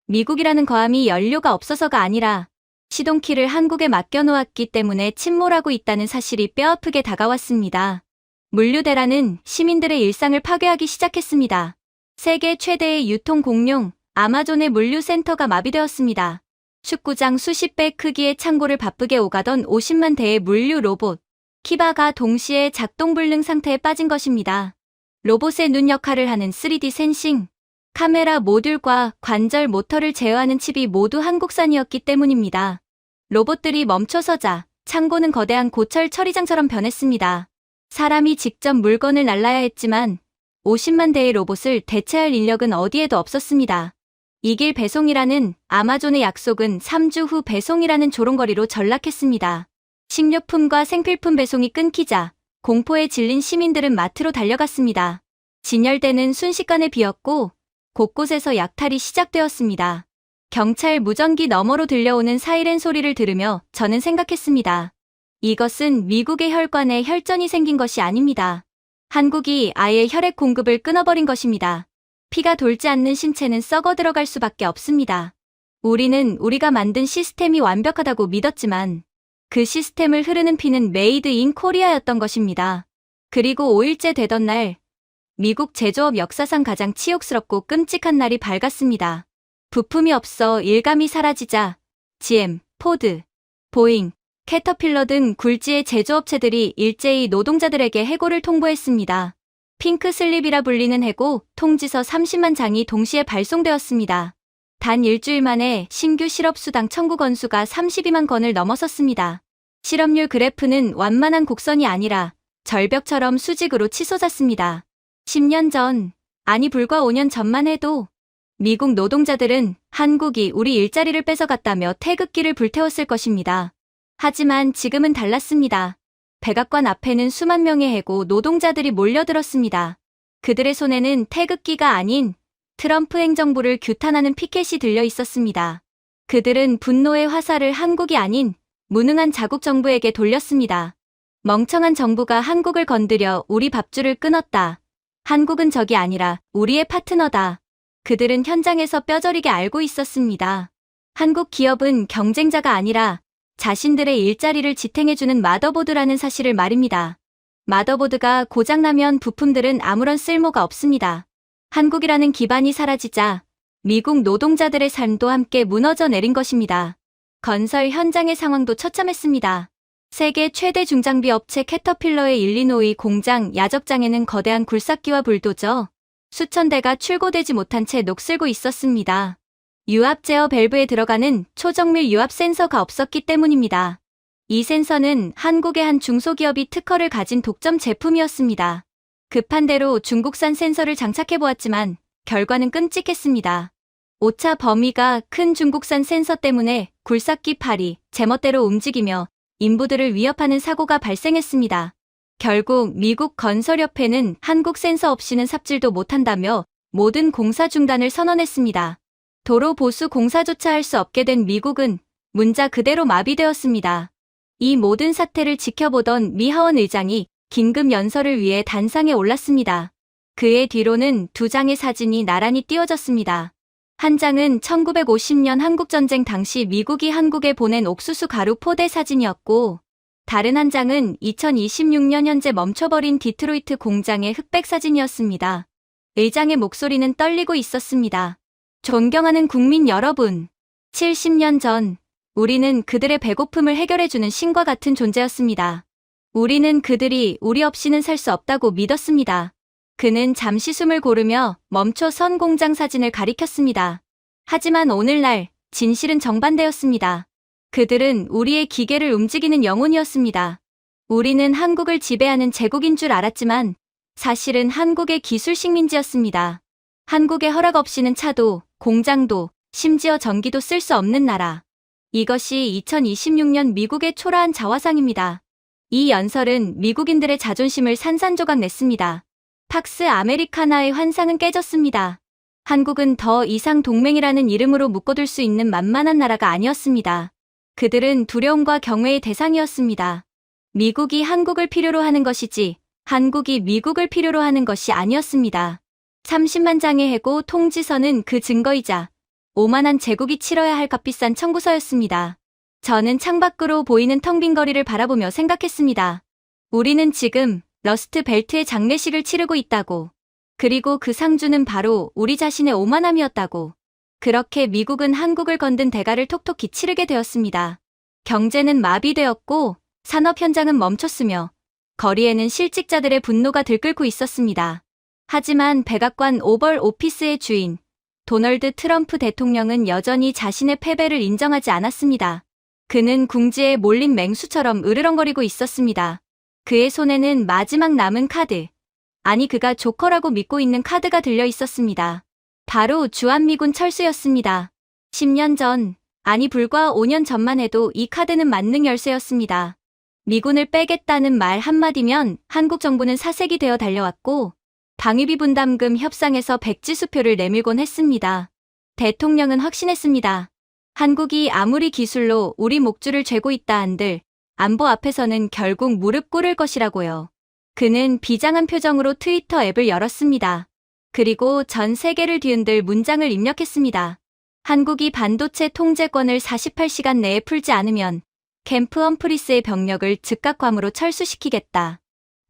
미국이라는 거함이 연료가 없어서가 아니라 시동키를 한국에 맡겨놓았기 때문에 침몰하고 있다는 사실이 뼈아프게 다가왔습니다. 물류 대란은 시민들의 일상을 파괴하기 시작했습니다. 세계 최대의 유통 공룡 아마존의 물류센터가 마비되었습니다. 축구장 수십 배 크기의 창고를 바쁘게 오가던 50만 대의 물류 로봇 키바가 동시에 작동 불능 상태에 빠진 것입니다. 로봇의 눈 역할을 하는 3D 센싱, 카메라 모듈과 관절 모터를 제어하는 칩이 모두 한국산이었기 때문입니다. 로봇들이 멈춰서자 창고는 거대한 고철 처리장처럼 변했습니다. 사람이 직접 물건을 날라야 했지만 50만 대의 로봇을 대체할 인력은 어디에도 없었습니다. 이길 배송이라는 아마존의 약속은 3주 후 배송이라는 조롱거리로 전락했습니다. 식료품과 생필품 배송이 끊기자 공포에 질린 시민들은 마트로 달려갔습니다. 진열대는 순식간에 비었고 곳곳에서 약탈이 시작되었습니다. 경찰 무전기 너머로 들려오는 사이렌 소리를 들으며 저는 생각했습니다. 이것은 미국의 혈관에 혈전이 생긴 것이 아닙니다. 한국이 아예 혈액 공급을 끊어버린 것입니다. 피가 돌지 않는 신체는 썩어 들어갈 수밖에 없습니다. 우리는 우리가 만든 시스템이 완벽하다고 믿었지만 그 시스템을 흐르는 피는 메이드 인 코리아였던 것입니다. 그리고 5일째 되던 날 미국 제조업 역사상 가장 치욕스럽고 끔찍한 날이 밝았습니다. 부품이 없어 일감이 사라지자 GM, 포드, 보잉, 캐터필러 등 굴지의 제조업체들이 일제히 노동자들에게 해고를 통보했습니다. 핑크 슬립이라 불리는 해고 통지서 30만 장이 동시에 발송되었습니다. 단 일주일 만에 신규 실업수당 청구 건수가 32만 건을 넘어섰습니다. 실업률 그래프는 완만한 곡선이 아니라 절벽처럼 수직으로 치솟았습니다. 10년 전, 아니 불과 5년 전만 해도 미국 노동자들은 한국이 우리 일자리를 뺏어갔다며 태극기를 불태웠을 것입니다. 하지만 지금은 달랐습니다. 백악관 앞에는 수만 명의 해고 노동자들이 몰려들었습니다. 그들의 손에는 태극기가 아닌 트럼프 행정부를 규탄하는 피켓이 들려 있었습니다. 그들은 분노의 화살을 한국이 아닌 무능한 자국 정부에게 돌렸습니다. 멍청한 정부가 한국을 건드려 우리 밥줄을 끊었다. 한국은 적이 아니라 우리의 파트너다. 그들은 현장에서 뼈저리게 알고 있었습니다. 한국 기업은 경쟁자가 아니라 자신들의 일자리를 지탱해주는 마더보드라는 사실을 말입니다. 마더보드가 고장나면 부품들은 아무런 쓸모가 없습니다. 한국이라는 기반이 사라지자 미국 노동자들의 삶도 함께 무너져 내린 것입니다. 건설 현장의 상황도 처참했습니다. 세계 최대 중장비 업체 캐터필러의 일리노이 공장 야적장에는 거대한 굴삭기와 불도저, 수천 대가 출고되지 못한 채 녹슬고 있었습니다. 유압 제어 밸브에 들어가는 초정밀 유압 센서가 없었기 때문입니다. 이 센서는 한국의 한 중소기업이 특허를 가진 독점 제품이었습니다. 급한 대로 중국산 센서를 장착해보았지만 결과는 끔찍했습니다. 오차 범위가 큰 중국산 센서 때문에 굴삭기 팔이 제멋대로 움직이며 인부들을 위협하는 사고가 발생했습니다. 결국 미국 건설협회는 한국 센서 없이는 삽질도 못한다며 모든 공사 중단을 선언했습니다. 도로 보수 공사조차 할 수 없게 된 미국은 문자 그대로 마비되었습니다. 이 모든 사태를 지켜보던 미 하원 의장이 긴급 연설을 위해 단상에 올랐습니다. 그의 뒤로는 두 장의 사진이 나란히 띄워졌습니다. 한 장은 1950년 한국전쟁 당시 미국이 한국에 보낸 옥수수 가루 포대 사진이었고, 다른 한 장은 2026년 현재 멈춰버린 디트로이트 공장의 흑백 사진이었습니다. 의장의 목소리는 떨리고 있었습니다. 존경하는 국민 여러분, 70년 전 우리는 그들의 배고픔을 해결해주는 신과 같은 존재였습니다. 우리는 그들이 우리 없이는 살 수 없다고 믿었습니다. 그는 잠시 숨을 고르며 멈춰 선 공장 사진을 가리켰습니다. 하지만 오늘날 진실은 정반대였습니다. 그들은 우리의 기계를 움직이는 영혼이었습니다. 우리는 한국을 지배하는 제국인 줄 알았지만 사실은 한국의 기술 식민지였습니다. 한국의 허락 없이는 차도, 공장도, 심지어 전기도 쓸 수 없는 나라. 이것이 2026년 미국의 초라한 자화상입니다. 이 연설은 미국인들의 자존심을 산산조각 냈습니다. 팍스 아메리카나의 환상은 깨졌습니다. 한국은 더 이상 동맹이라는 이름으로 묶어둘 수 있는 만만한 나라가 아니었습니다. 그들은 두려움과 경외의 대상이었습니다. 미국이 한국을 필요로 하는 것이지 한국이 미국을 필요로 하는 것이 아니었습니다. 30만 장의 해고 통지서는 그 증거이자 오만한 제국이 치러야 할 값비싼 청구서였습니다. 저는 창밖으로 보이는 텅 빈 거리를 바라보며 생각했습니다. 우리는 지금 러스트 벨트의 장례식을 치르고 있다고. 그리고 그 상주는 바로 우리 자신의 오만함이었다고. 그렇게 미국은 한국을 건든 대가를 톡톡히 치르게 되었습니다. 경제는 마비되었고 산업 현장은 멈췄으며 거리에는 실직자들의 분노가 들끓고 있었습니다. 하지만 백악관 오벌 오피스의 주인 도널드 트럼프 대통령은 여전히 자신의 패배를 인정하지 않았습니다. 그는 궁지에 몰린 맹수처럼 으르렁거리고 있었습니다. 그의 손에는 마지막 남은 카드, 아니 그가 조커라고 믿고 있는 카드가 들려 있었습니다. 바로 주한미군 철수였습니다. 10년 전, 아니 불과 5년 전만 해도 이 카드는 만능 열쇠였습니다. 미군을 빼겠다는 말 한마디면 한국 정부는 사색이 되어 달려왔고 방위비 분담금 협상에서 백지수표를 내밀곤 했습니다. 대통령은 확신했습니다. 한국이 아무리 기술로 우리 목줄을 죄고 있다 한들 안보 앞에서는 결국 무릎 꿇을 것이라고요. 그는 비장한 표정으로 트위터 앱을 열었습니다. 그리고 전 세계를 뒤흔들 문장을 입력했습니다. 한국이 반도체 통제권을 48시간 내에 풀지 않으면 캠프 험프리스의 병력을 즉각 괌으로 철수시키겠다.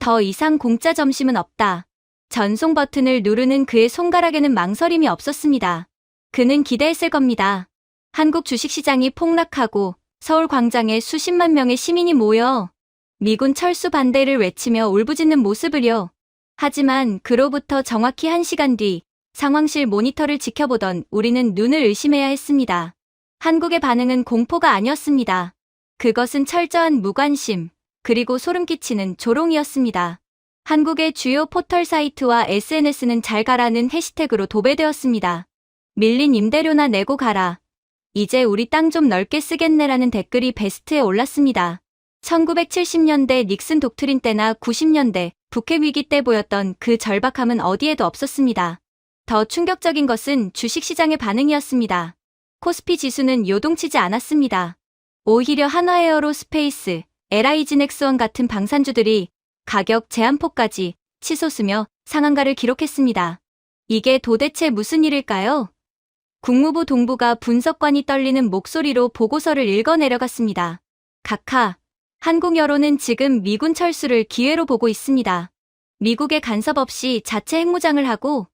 더 이상 공짜 점심은 없다. 전송 버튼을 누르는 그의 손가락에는 망설임이 없었습니다. 그는 기대했을 겁니다. 한국 주식시장이 폭락하고 서울 광장에 수십만 명의 시민이 모여 미군 철수 반대를 외치며 울부짖는 모습을요. 하지만 그로부터 정확히 1시간 뒤 상황실 모니터를 지켜보던 우리는 눈을 의심해야 했습니다. 한국의 반응은 공포가 아니었습니다. 그것은 철저한 무관심, 그리고 소름 끼치는 조롱이었습니다. 한국의 주요 포털 사이트와 SNS는 잘 가라는 해시태그로 도배되었습니다. 밀린 임대료나 내고 가라. 이제 우리 땅 좀 넓게 쓰겠네라는 댓글이 베스트에 올랐습니다. 1970년대 닉슨 독트린 때나 90년대 북핵 위기 때 보였던 그 절박함은 어디에도 없었습니다. 더 충격적인 것은 주식시장의 반응이었습니다. 코스피 지수는 요동치지 않았습니다. 오히려 한화에어로스페이스, LIG넥스원 같은 방산주들이 가격 제한폭까지 치솟으며 상한가를 기록했습니다. 이게 도대체 무슨 일일까요? 국무부 동부가 분석관이 떨리는 목소리로 보고서를 읽어 내려갔습니다. 각하, 한국 여론은 지금 미군 철수를 기회로 보고 있습니다. 미국의 간섭 없이 자체 핵무장을 하고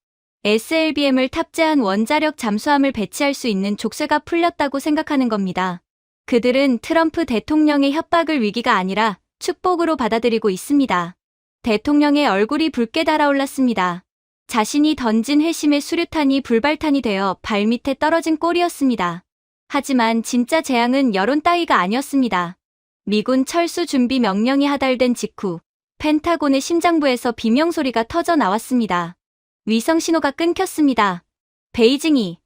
SLBM을 탑재한 원자력 잠수함을 배치할 수 있는 족쇄가 풀렸다고 생각하는 겁니다. 그들은 트럼프 대통령의 협박을 위기가 아니라 축복으로 받아들이고 있습니다. 대통령의 얼굴이 붉게 달아올랐습니다. 자신이 던진 회심의 수류탄이 불발탄이 되어 발밑에 떨어진 꼴이었습니다. 하지만 진짜 재앙은 여론 따위가 아니었습니다. 미군 철수 준비 명령이 하달된 직후 펜타곤의 심장부에서 비명소리가 터져 나왔습니다. 위성 신호가 끊겼습니다. 베이징이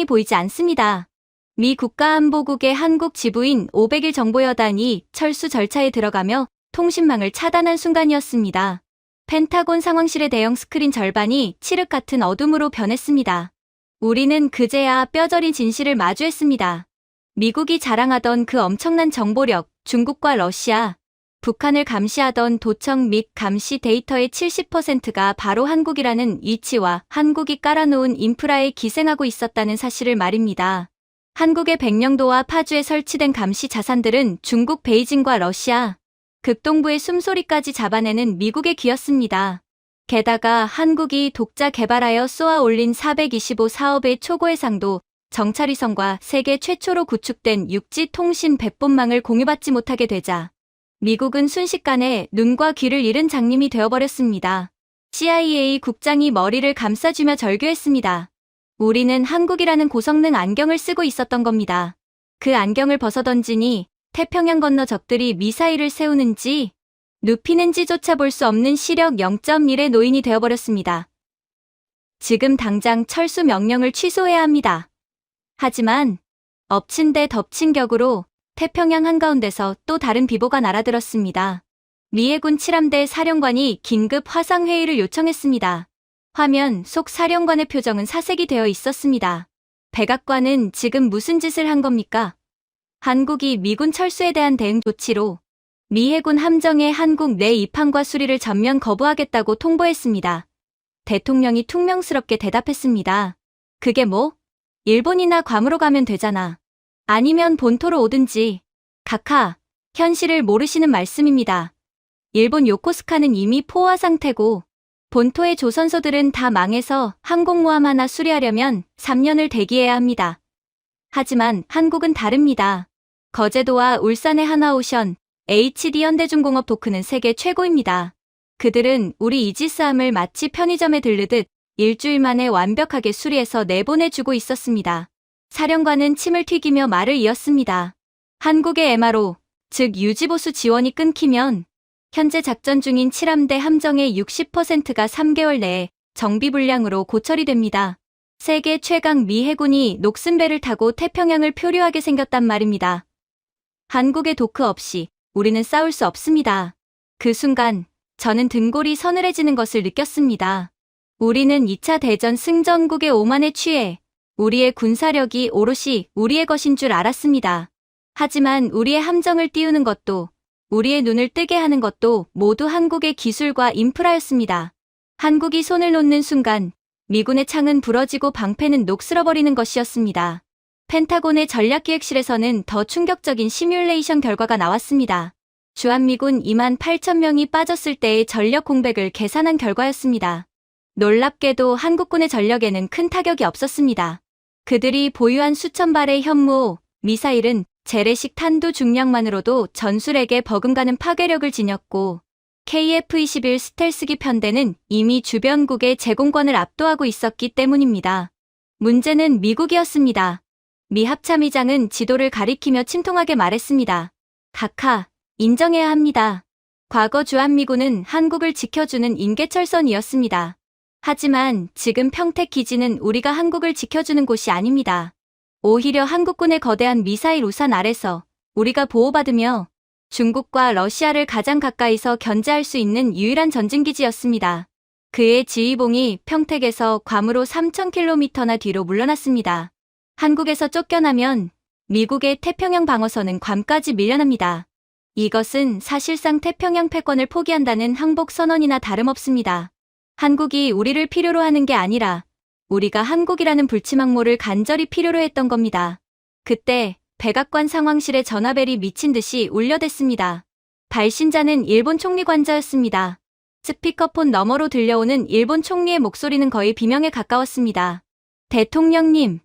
보이지 않습니다. 미 국가안보국의 한국 지부인 500일 정보여단이 철수 절차에 들어가며 통신망을 차단한 순간이었습니다. 펜타곤 상황실의 대형 스크린 절반이 칠흑 같은 어둠으로 변했습니다. 우리는 그제야 뼈저린 진실을 마주했습니다. 미국이 자랑하던 그 엄청난 정보력, 중국과 러시아, 북한을 감시하던 도청 및 감시 데이터의 70%가 바로 한국이라는 이치와 한국이 깔아놓은 인프라에 기생하고 있었다는 사실을 말입니다. 한국의 백령도와 파주에 설치된 감시 자산들은 중국 베이징과 러시아, 극동부의 숨소리까지 잡아내는 미국의 귀였습니다. 게다가 한국이 독자 개발하여 쏘아 올린 425 사업의 초고해상도 정찰위성과 세계 최초로 구축된 육지 통신 백본망을 공유받지 못하게 되자 미국은 순식간에 눈과 귀를 잃은 장님이 되어버렸습니다. CIA 국장이 머리를 감싸주며 절규했습니다. 우리는 한국이라는 고성능 안경을 쓰고 있었던 겁니다. 그 안경을 벗어던지니 태평양 건너 적들이 미사일을 세우는지 눕히는지조차 볼 수 없는 시력 0.1의 노인이 되어버렸습니다. 지금 당장 철수 명령을 취소해야 합니다. 하지만 엎친 데 덮친 격으로 태평양 한가운데서 또 다른 비보가 날아들었습니다. 미 해군 7함대 사령관이 긴급 화상회의를 요청했습니다. 화면 속 사령관의 표정은 사색이 되어 있었습니다. 백악관은 지금 무슨 짓을 한 겁니까? 한국이 미군 철수에 대한 대응 조치로 미 해군 함정의 한국 내 입항과 수리를 전면 거부하겠다고 통보했습니다. 대통령이 퉁명스럽게 대답했습니다. 그게 뭐? 일본이나 괌으로 가면 되잖아. 아니면 본토로 오든지. 각하, 현실을 모르시는 말씀입니다. 일본 요코스카는 이미 포화 상태고 본토의 조선소들은 다 망해서 항공모함 하나 수리하려면 3년을 대기해야 합니다. 하지만 한국은 다릅니다. 거제도와 울산의 하나오션, HD 현대중공업 도크는 세계 최고입니다. 그들은 우리 이지스함을 마치 편의점에 들르듯 일주일 만에 완벽하게 수리해서 내보내주고 있었습니다. 사령관은 침을 튀기며 말을 이었습니다. 한국의 MRO, 즉 유지보수 지원이 끊기면 현재 작전 중인 7함대 함정의 60%가 3개월 내에 정비불량으로 고철이 됩니다. 세계 최강 미 해군이 녹슨 배를 타고 태평양을 표류하게 생겼단 말입니다. 한국의 도크 없이 우리는 싸울 수 없습니다. 그 순간 저는 등골이 서늘해지는 것을 느꼈습니다. 우리는 2차 대전 승전국의 오만에 취해 우리의 군사력이 오롯이 우리의 것인 줄 알았습니다. 하지만 우리의 함정을 띄우는 것도 우리의 눈을 뜨게 하는 것도 모두 한국의 기술과 인프라였습니다. 한국이 손을 놓는 순간 미군의 창은 부러지고 방패는 녹슬어버리는 것이었습니다. 펜타곤의 전략기획실에서는 더 충격적인 시뮬레이션 결과가 나왔습니다. 주한미군 28,000명이 빠졌을 때의 전력 공백을 계산한 결과였습니다. 놀랍게도 한국군의 전력에는 큰 타격이 없었습니다. 그들이 보유한 수천 발의 현무, 미사일은 재래식 탄두 중량만으로도 전술에게 버금가는 파괴력을 지녔고 KF-21 스텔스기 편대는 이미 주변국의 제공권을 압도하고 있었기 때문입니다. 문제는 미국이었습니다. 미 합참의장은 지도를 가리키며 침통하게 말했습니다. 각하, 인정해야 합니다. 과거 주한미군은 한국을 지켜주는 인계철선이었습니다. 하지만 지금 평택 기지는 우리가 한국을 지켜주는 곳이 아닙니다. 오히려 한국군의 거대한 미사일 우산 아래서 우리가 보호받으며 중국과 러시아를 가장 가까이서 견제할 수 있는 유일한 전진기지였습니다. 그의 지휘봉이 평택에서 괌으로 3,000km나 뒤로 물러났습니다. 한국에서 쫓겨나면 미국의 태평양 방어선은 괌까지 밀려납니다. 이것은 사실상 태평양 패권을 포기한다는 항복 선언이나 다름없습니다. 한국이 우리를 필요로 하는 게 아니라 우리가 한국이라는 불치망모를 간절히 필요로 했던 겁니다. 그때 백악관 상황실에 전화벨이 미친 듯이 울려댔습니다. 발신자는 일본 총리 관저였습니다. 스피커폰 너머로 들려오는 일본 총리의 목소리는 거의 비명에 가까웠습니다. 대통령님,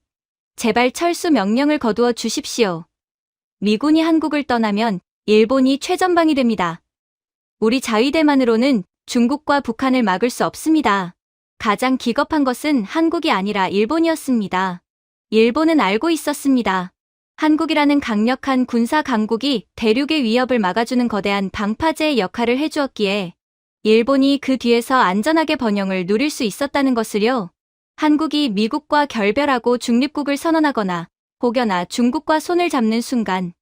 제발 철수 명령을 거두어 주십시오. 미군이 한국을 떠나면 일본이 최전방이 됩니다. 우리 자위대만으로는 중국과 북한을 막을 수 없습니다. 가장 기겁한 것은 한국이 아니라 일본이었습니다. 일본은 알고 있었습니다. 한국이라는 강력한 군사 강국이 대륙의 위협을 막아주는 거대한 방파제의 역할을 해주었기에 일본이 그 뒤에서 안전하게 번영을 누릴 수 있었다는 것을요. 한국이 미국과 결별하고 중립국을 선언하거나 혹여나 중국과 손을 잡는 순간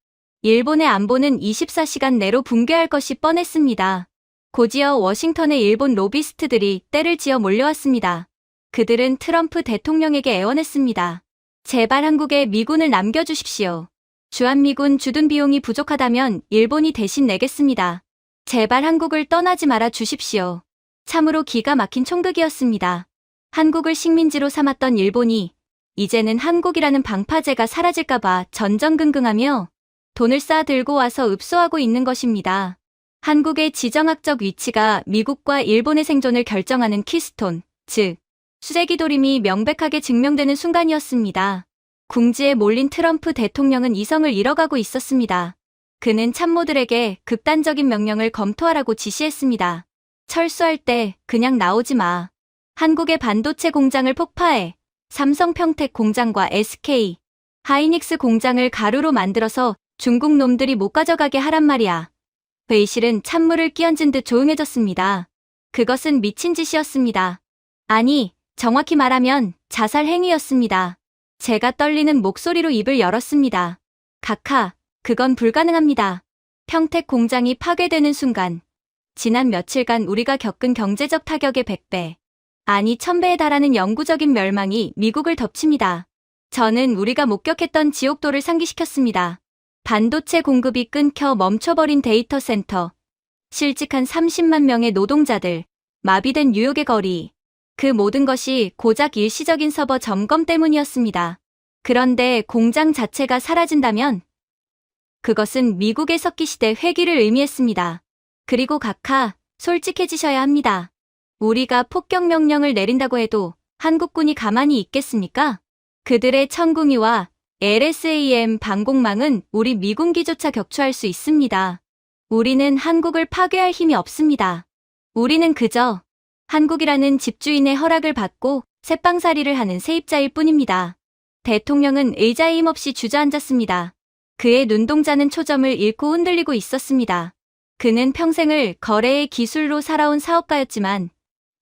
일본의 안보는 24시간 내로 붕괴할 것이 뻔했습니다. 곧이어 워싱턴의 일본 로비스트들이 떼를 지어 몰려왔습니다. 그들은 트럼프 대통령에게 애원했습니다. 제발 한국에 미군을 남겨주십시오. 주한미군 주둔 비용이 부족하다면 일본이 대신 내겠습니다. 제발 한국을 떠나지 말아 주십시오. 참으로 기가 막힌 총극이었습니다. 한국을 식민지로 삼았던 일본이 이제는 한국이라는 방파제가 사라질까봐 전전긍긍하며 돈을 쌓아 들고 와서 읍소하고 있는 것입니다. 한국의 지정학적 위치가 미국과 일본의 생존을 결정하는 키스톤, 즉 수제기도림이 명백하게 증명되는 순간이었습니다. 궁지에 몰린 트럼프 대통령은 이성을 잃어가고 있었습니다. 그는 참모들에게 극단적인 명령을 검토하라고 지시했습니다. 철수할 때 그냥 나오지 마. 한국의 반도체 공장을 폭파해. 삼성 평택 공장과 SK 하이닉스 공장을 가루로 만들어서 중국 놈들이 못 가져가게 하란 말이야. 회의실은 찬물을 끼얹은 듯 조용해졌습니다. 그것은 미친 짓이었습니다. 아니, 정확히 말하면 자살 행위였습니다. 제가 떨리는 목소리로 입을 열었습니다. 각하, 그건 불가능합니다. 평택 공장이 파괴되는 순간 지난 며칠간 우리가 겪은 경제적 타격의 100배, 아니 1000배에 달하는 영구적인 멸망이 미국을 덮칩니다. 저는 우리가 목격했던 지옥도를 상기시켰습니다. 반도체 공급이 끊겨 멈춰버린 데이터 센터, 실직한 30만 명의 노동자들, 마비된 뉴욕의 거리, 그 모든 것이 고작 일시적인 서버 점검 때문이었습니다. 그런데 공장 자체가 사라진다면 그것은 미국의 석기시대 회귀를 의미했습니다. 그리고 각하, 솔직해지셔야 합니다. 우리가 폭격 명령을 내린다고 해도 한국군이 가만히 있겠습니까? 그들의 천궁이와 LSAM 방공망은 우리 미군기조차 격추할 수 있습니다. 우리는 한국을 파괴할 힘이 없습니다. 우리는 그저 한국이라는 집주인의 허락을 받고 새빵살이를 하는 세입자일 뿐입니다. 대통령은 의자에 힘없이 주저앉았습니다. 그의 눈동자는 초점을 잃고 흔들리고 있었습니다. 그는 평생을 거래의 기술로 살아온 사업가였지만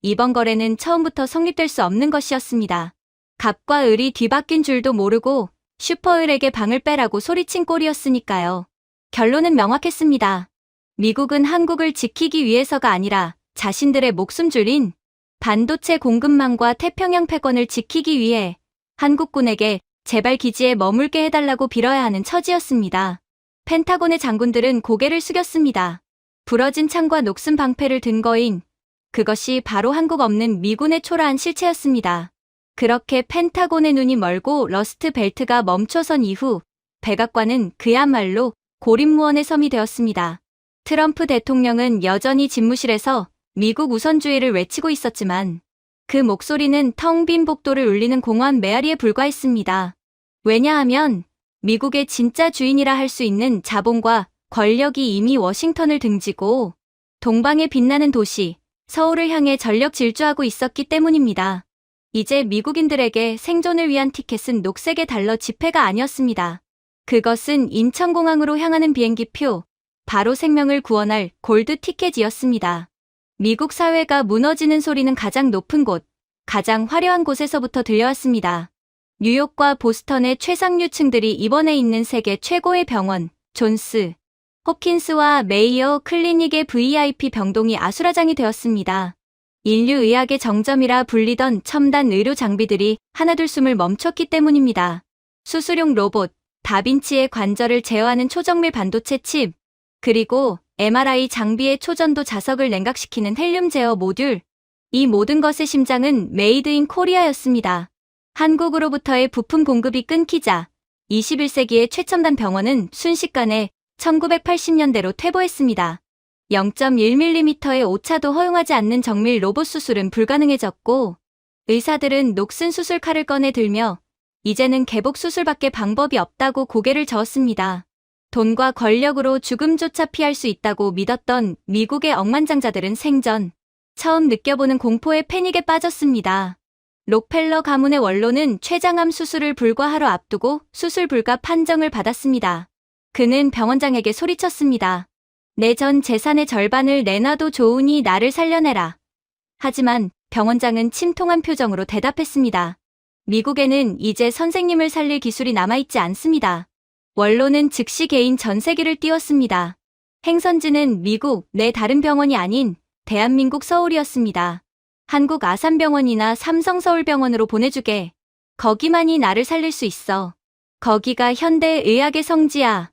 이번 거래는 처음부터 성립될 수 없는 것이었습니다. 갑과 을이 뒤바뀐 줄도 모르고 슈퍼을에게 방을 빼라고 소리친 꼴이었으니까요. 결론은 명확했습니다. 미국은 한국을 지키기 위해서가 아니라 자신들의 목숨줄인 반도체 공급망과 태평양 패권을 지키기 위해 한국군에게 제발 기지에 머물게 해달라고 빌어야 하는 처지였습니다. 펜타곤의 장군들은 고개를 숙였습니다. 부러진 창과 녹슨 방패를 든 거인 그것이 바로 한국 없는 미군의 초라한 실체였습니다. 그렇게 펜타곤의 눈이 멀고 러스트 벨트가 멈춰선 이후 백악관은 그야말로 고립무원의 섬이 되었습니다. 트럼프 대통령은 여전히 집무실에서 미국 우선주의를 외치고 있었지만 그 목소리는 텅 빈 복도를 울리는 공허한 메아리에 불과했습니다. 왜냐하면 미국의 진짜 주인이라 할 수 있는 자본과 권력이 이미 워싱턴을 등지고 동방의 빛나는 도시, 서울을 향해 전력 질주하고 있었기 때문입니다. 이제 미국인들에게 생존을 위한 티켓은 녹색의 달러 지폐가 아니었습니다. 그것은 인천공항으로 향하는 비행기표, 바로 생명을 구원할 골드 티켓이었습니다. 미국 사회가 무너지는 소리는 가장 높은 곳, 가장 화려한 곳에서부터 들려왔습니다. 뉴욕과 보스턴의 최상류층들이 입원해 있는 세계 최고의 병원, 존스 홉킨스와 메이어 클리닉의 VIP 병동이 아수라장이 되었습니다. 인류의학의 정점이라 불리던 첨단 의료 장비들이 하나둘 숨을 멈췄기 때문입니다. 수술용 로봇, 다빈치의 관절을 제어하는 초정밀 반도체 칩, 그리고 MRI 장비의 초전도 자석을 냉각시키는 헬륨 제어 모듈, 이 모든 것의 심장은 메이드 인 코리아였습니다. 한국으로부터의 부품 공급이 끊기자 21세기의 최첨단 병원은 순식간에 1980년대로 퇴보했습니다. 0.1mm의 오차도 허용하지 않는 정밀 로봇 수술은 불가능해졌고 의사들은 녹슨 수술칼을 꺼내 들며 이제는 개복 수술밖에 방법이 없다고 고개를 저었습니다. 돈과 권력으로 죽음조차 피할 수 있다고 믿었던 미국의 억만장자들은 생전 처음 느껴보는 공포의 패닉에 빠졌습니다. 록펠러 가문의 원로는 췌장암 수술을 불과 하루 앞두고 수술 불가 판정을 받았습니다. 그는 병원장에게 소리쳤습니다. 내 전 재산의 절반을 내놔도 좋으니 나를 살려내라. 하지만 병원장은 침통한 표정으로 대답했습니다. 미국에는 이제 선생님을 살릴 기술이 남아있지 않습니다. 원로는 즉시 개인 전세기를 띄웠습니다. 행선지는 미국 내 다른 병원이 아닌 대한민국 서울이었습니다. 한국 아산병원이나 삼성서울병원으로 보내주게. 거기만이 나를 살릴 수 있어. 거기가 현대의학의 성지야.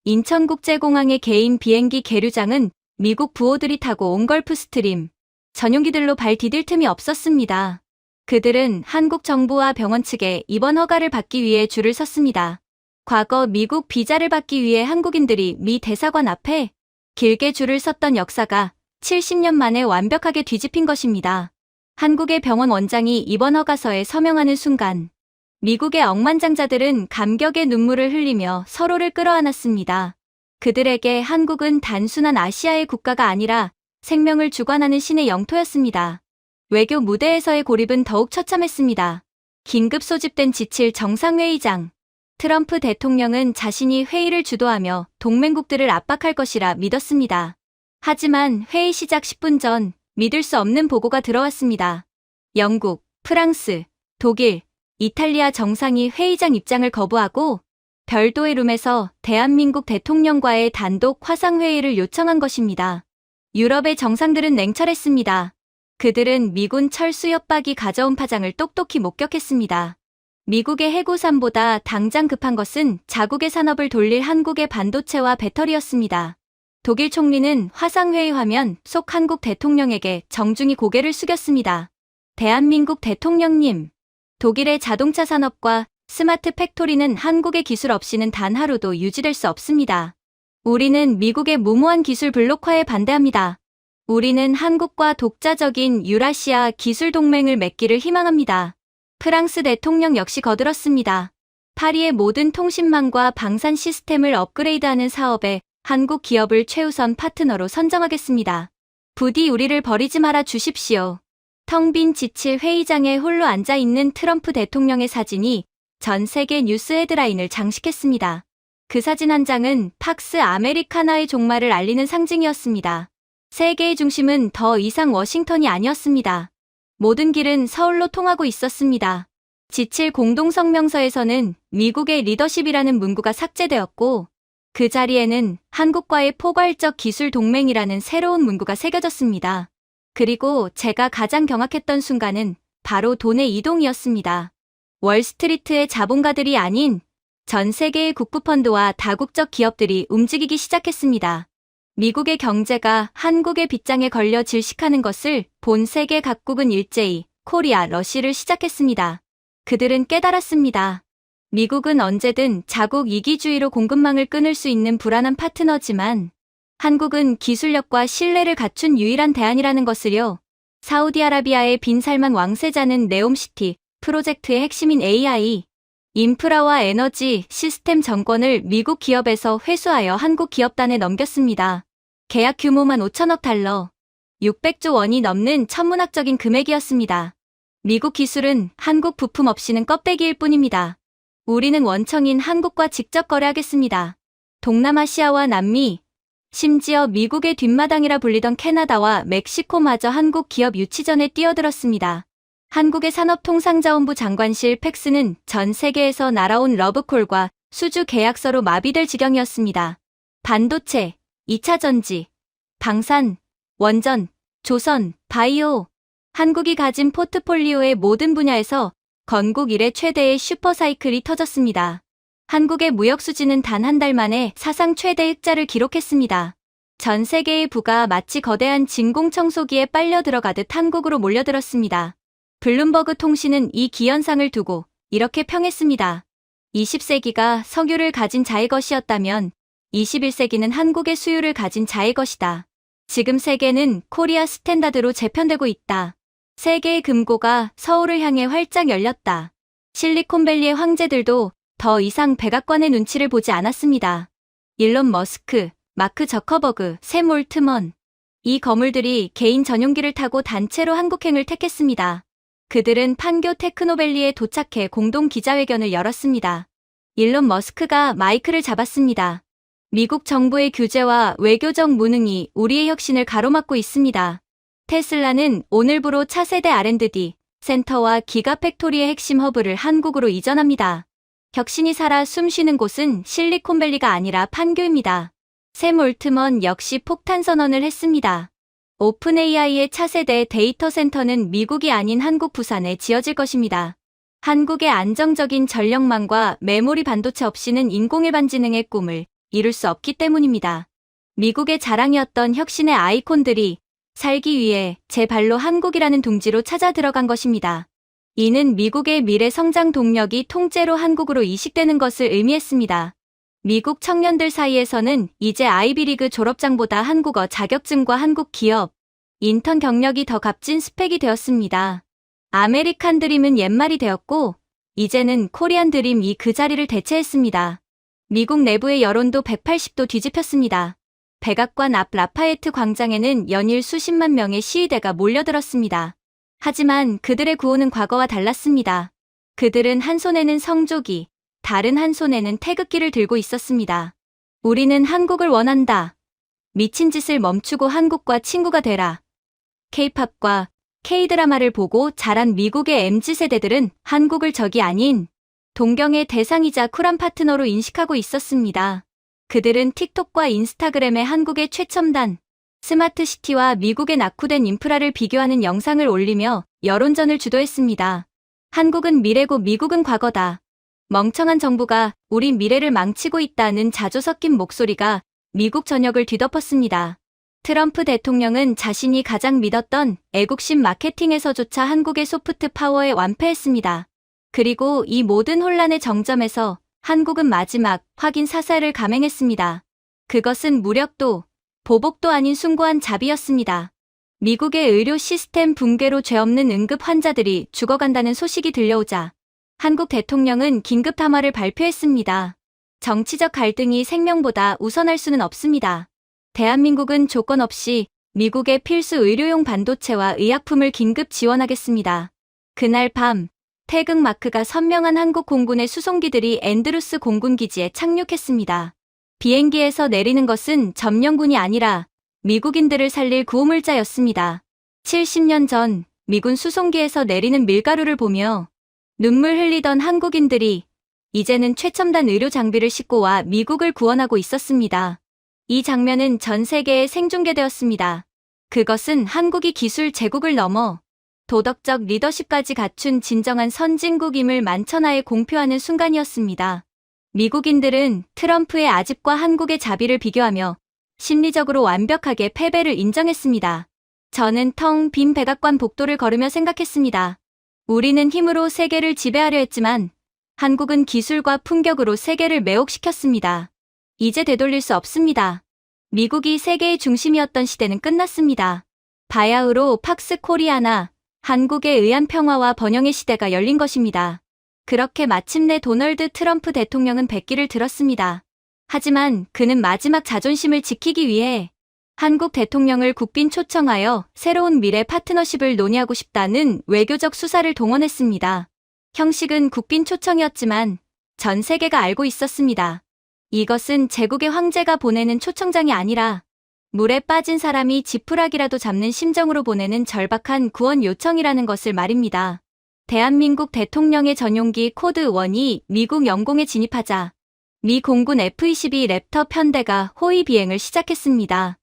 인천국제공항의 개인 비행기 계류장은 미국 부호들이 타고 온 걸프 스트림 전용기들로 발 디딜 틈이 없었습니다. 그들은 한국 정부와 병원 측에 입원 허가를 받기 위해 줄을 섰습니다. 과거 미국 비자를 받기 위해 한국인들이 미 대사관 앞에 길게 줄을 섰던 역사가 70년 만에 완벽하게 뒤집힌 것입니다. 한국의 병원 원장이 입원 허가서에 서명하는 순간 미국의 억만장자들은 감격의 눈물을 흘리며 서로를 끌어안았습니다. 그들에게 한국은 단순한 아시아의 국가가 아니라 생명을 주관하는 신의 영토였습니다. 외교 무대에서의 고립은 더욱 처참했습니다. 긴급 소집된 지칠 정상회의장. 트럼프 대통령은 자신이 회의를 주도하며 동맹국들을 압박할 것이라 믿었습니다. 하지만 회의 시작 10분 전 믿을 수 없는 보고가 들어왔습니다. 영국, 프랑스, 독일, 이탈리아 정상이 회의장 입장을 거부하고 별도의 룸에서 대한민국 대통령과의 단독 화상회의를 요청한 것입니다. 유럽의 정상들은 냉철했습니다. 그들은 미군 철수 협박이 가져온 파장을 똑똑히 목격했습니다. 미국의 해구산보다 당장 급한 것은 자국의 산업을 돌릴 한국의 반도체와 배터리였습니다. 독일 총리는 화상회의 화면 속 한국 대통령에게 정중히 고개를 숙였습니다. 대한민국 대통령님, 독일의 자동차 산업과 스마트 팩토리는 한국의 기술 없이는 단 하루도 유지될 수 없습니다. 우리는 미국의 무모한 기술 블록화에 반대합니다. 우리는 한국과 독자적인 유라시아 기술 동맹을 맺기를 희망합니다. 프랑스 대통령 역시 거들었습니다. 파리의 모든 통신망과 방산 시스템을 업그레이드하는 사업에 한국 기업을 최우선 파트너로 선정하겠습니다. 부디 우리를 버리지 말아 주십시오. 텅 빈 지칠 회의장에 홀로 앉아있는 트럼프 대통령의 사진이 전 세계 뉴스 헤드라인을 장식했습니다. 그 사진 한 장은 팍스 아메리카나의 종말을 알리는 상징이었습니다. 세계의 중심은 더 이상 워싱턴이 아니었습니다. 모든 길은 서울로 통하고 있었습니다. 지칠 공동성명서에서는 미국의 리더십이라는 문구가 삭제되었고 그 자리에는 한국과의 포괄적 기술 동맹이라는 새로운 문구가 새겨졌습니다. 그리고 제가 가장 경악했던 순간은 바로 돈의 이동이었습니다. 월스트리트의 자본가들이 아닌 전 세계의 국부펀드와 다국적 기업들이 움직이기 시작했습니다. 미국의 경제가 한국의 빗장에 걸려 질식하는 것을 본 세계 각국은 일제히 코리아, 러시를 시작했습니다. 그들은 깨달았습니다. 미국은 언제든 자국 이기주의로 공급망을 끊을 수 있는 불안한 파트너지만 한국은 기술력과 신뢰를 갖춘 유일한 대안이라는 것을요. 사우디아라비아의 빈 살만 왕세자는 네옴시티 프로젝트의 핵심인 AI, 인프라와 에너지 시스템 정권을 미국 기업에서 회수하여 한국 기업단에 넘겼습니다. 계약 규모만 5천억 달러, 600조 원이 넘는 천문학적인 금액이었습니다. 미국 기술은 한국 부품 없이는 껍데기일 뿐입니다. 우리는 원청인 한국과 직접 거래하겠습니다. 동남아시아와 남미, 심지어 미국의 뒷마당이라 불리던 캐나다와 멕시코마저 한국 기업 유치전에 뛰어들었습니다. 한국의 산업통상자원부 장관실 팩스는 전 세계에서 날아온 러브콜과 수주 계약서로 마비될 지경이었습니다. 반도체, 2차 전지, 방산, 원전, 조선, 바이오, 한국이 가진 포트폴리오의 모든 분야에서 건국 이래 최대의 슈퍼사이클이 터졌습니다. 한국의 무역 수지는 단 한 달 만에 사상 최대 흑자를 기록했습니다. 전 세계의 부가 마치 거대한 진공청소기에 빨려 들어가듯 한국으로 몰려들었습니다. 블룸버그 통신은 이 기현상을 두고 이렇게 평했습니다. 20세기가 석유를 가진 자의 것이었다면 21세기는 한국의 수유를 가진 자의 것이다. 지금 세계는 코리아 스탠다드로 재편되고 있다. 세계의 금고가 서울을 향해 활짝 열렸다. 실리콘밸리의 황제들도 더 이상 백악관의 눈치를 보지 않았습니다. 일론 머스크, 마크 저커버그, 샘 올트먼. 이 거물들이 개인 전용기를 타고 단체로 한국행을 택했습니다. 그들은 판교 테크노밸리에 도착해 공동 기자회견을 열었습니다. 일론 머스크가 마이크를 잡았습니다. 미국 정부의 규제와 외교적 무능이 우리의 혁신을 가로막고 있습니다. 테슬라는 오늘부로 차세대 R&D 센터와 기가팩토리의 핵심 허브를 한국으로 이전합니다. 혁신이 살아 숨쉬는 곳은 실리콘밸리가 아니라 판교입니다. 샘 올트먼 역시 폭탄 선언을 했습니다. 오픈 AI의 차세대 데이터 센터는 미국이 아닌 한국 부산에 지어질 것입니다. 한국의 안정적인 전력망과 메모리 반도체 없이는 인공일반지능의 꿈을 이룰 수 없기 때문입니다. 미국의 자랑이었던 혁신의 아이콘들이 살기 위해 제 발로 한국이라는 둥지로 찾아 들어간 것입니다. 이는 미국의 미래 성장 동력이 통째로 한국으로 이식되는 것을 의미했습니다. 미국 청년들 사이에서는 이제 아이비리그 졸업장보다 한국어 자격증과 한국 기업, 인턴 경력이 더 값진 스펙이 되었습니다. 아메리칸 드림은 옛말이 되었고 이제는 코리안 드림이 그 자리를 대체했습니다. 미국 내부의 여론도 180도 뒤집혔습니다. 백악관 앞 라파에트 광장에는 연일 수십만 명의 시위대가 몰려들었습니다. 하지만 그들의 구호는 과거와 달랐습니다. 그들은 한 손에는 성조기, 다른 한 손에는 태극기를 들고 있었습니다. 우리는 한국을 원한다. 미친 짓을 멈추고 한국과 친구가 되라. K-팝과 K-드라마를 보고 자란 미국의 MZ세대들은 한국을 적이 아닌 동경의 대상이자 쿨한 파트너로 인식하고 있었습니다. 그들은 틱톡과 인스타그램에 한국의 최첨단 스마트시티와 미국의 낙후된 인프라를 비교하는 영상을 올리며 여론전을 주도했습니다. 한국은 미래고 미국은 과거다. 멍청한 정부가 우리 미래를 망치고 있다는 자조 섞인 목소리가 미국 전역을 뒤덮었습니다. 트럼프 대통령은 자신이 가장 믿었던 애국심 마케팅에서조차 한국의 소프트 파워에 완패했습니다. 그리고 이 모든 혼란의 정점에서 한국은 마지막 확인 사살을 감행했습니다. 그것은 무력도 보복도 아닌 숭고한 자비였습니다. 미국의 의료 시스템 붕괴로 죄 없는 응급 환자들이 죽어간다는 소식이 들려오자 한국 대통령은 긴급 담화를 발표했습니다. 정치적 갈등이 생명보다 우선할 수는 없습니다. 대한민국은 조건 없이 미국의 필수 의료용 반도체와 의약품을 긴급 지원하겠습니다. 그날 밤 태극 마크가 선명한 한국 공군의 수송기들이 앤드루스 공군기지에 착륙했습니다. 비행기에서 내리는 것은 점령군이 아니라 미국인들을 살릴 구호물자였습니다. 70년 전 미군 수송기에서 내리는 밀가루를 보며 눈물 흘리던 한국인들이 이제는 최첨단 의료 장비를 싣고 와 미국을 구원하고 있었습니다. 이 장면은 전 세계에 생중계되었습니다. 그것은 한국이 기술 제국을 넘어 도덕적 리더십까지 갖춘 진정한 선진국임을 만천하에 공표하는 순간이었습니다. 미국인들은 트럼프의 아집과 한국의 자비를 비교하며 심리적으로 완벽하게 패배를 인정했습니다. 저는 텅 빈 백악관 복도를 걸으며 생각했습니다. 우리는 힘으로 세계를 지배하려 했지만 한국은 기술과 품격으로 세계를 매혹시켰습니다. 이제 되돌릴 수 없습니다. 미국이 세계의 중심이었던 시대는 끝났습니다. 바야흐로 팍스 코리아나, 한국에 의한 평화와 번영의 시대가 열린 것입니다. 그렇게 마침내 도널드 트럼프 대통령은 백기를 들었습니다. 하지만 그는 마지막 자존심을 지키기 위해 한국 대통령을 국빈 초청하여 새로운 미래 파트너십을 논의하고 싶다는 외교적 수사를 동원했습니다. 형식은 국빈 초청이었지만 전 세계가 알고 있었습니다. 이것은 제국의 황제가 보내는 초청장이 아니라 물에 빠진 사람이 지푸라기라도 잡는 심정으로 보내는 절박한 구원 요청이라는 것을 말입니다. 대한민국 대통령의 전용기 코드 1이 미국 영공에 진입하자 미 공군 F-22 랩터 편대가 호위 비행을 시작했습니다.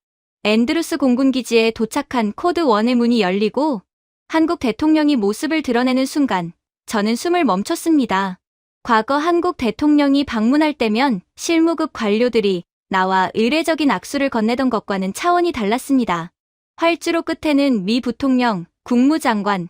앤드루스 공군기지에 도착한 코드 1의 문이 열리고 한국 대통령이 모습을 드러내는 순간 저는 숨을 멈췄습니다. 과거 한국 대통령이 방문할 때면 실무급 관료들이 나와 의례적인 악수를 건네던 것과는 차원이 달랐습니다. 활주로 끝에는 미 부통령, 국무장관,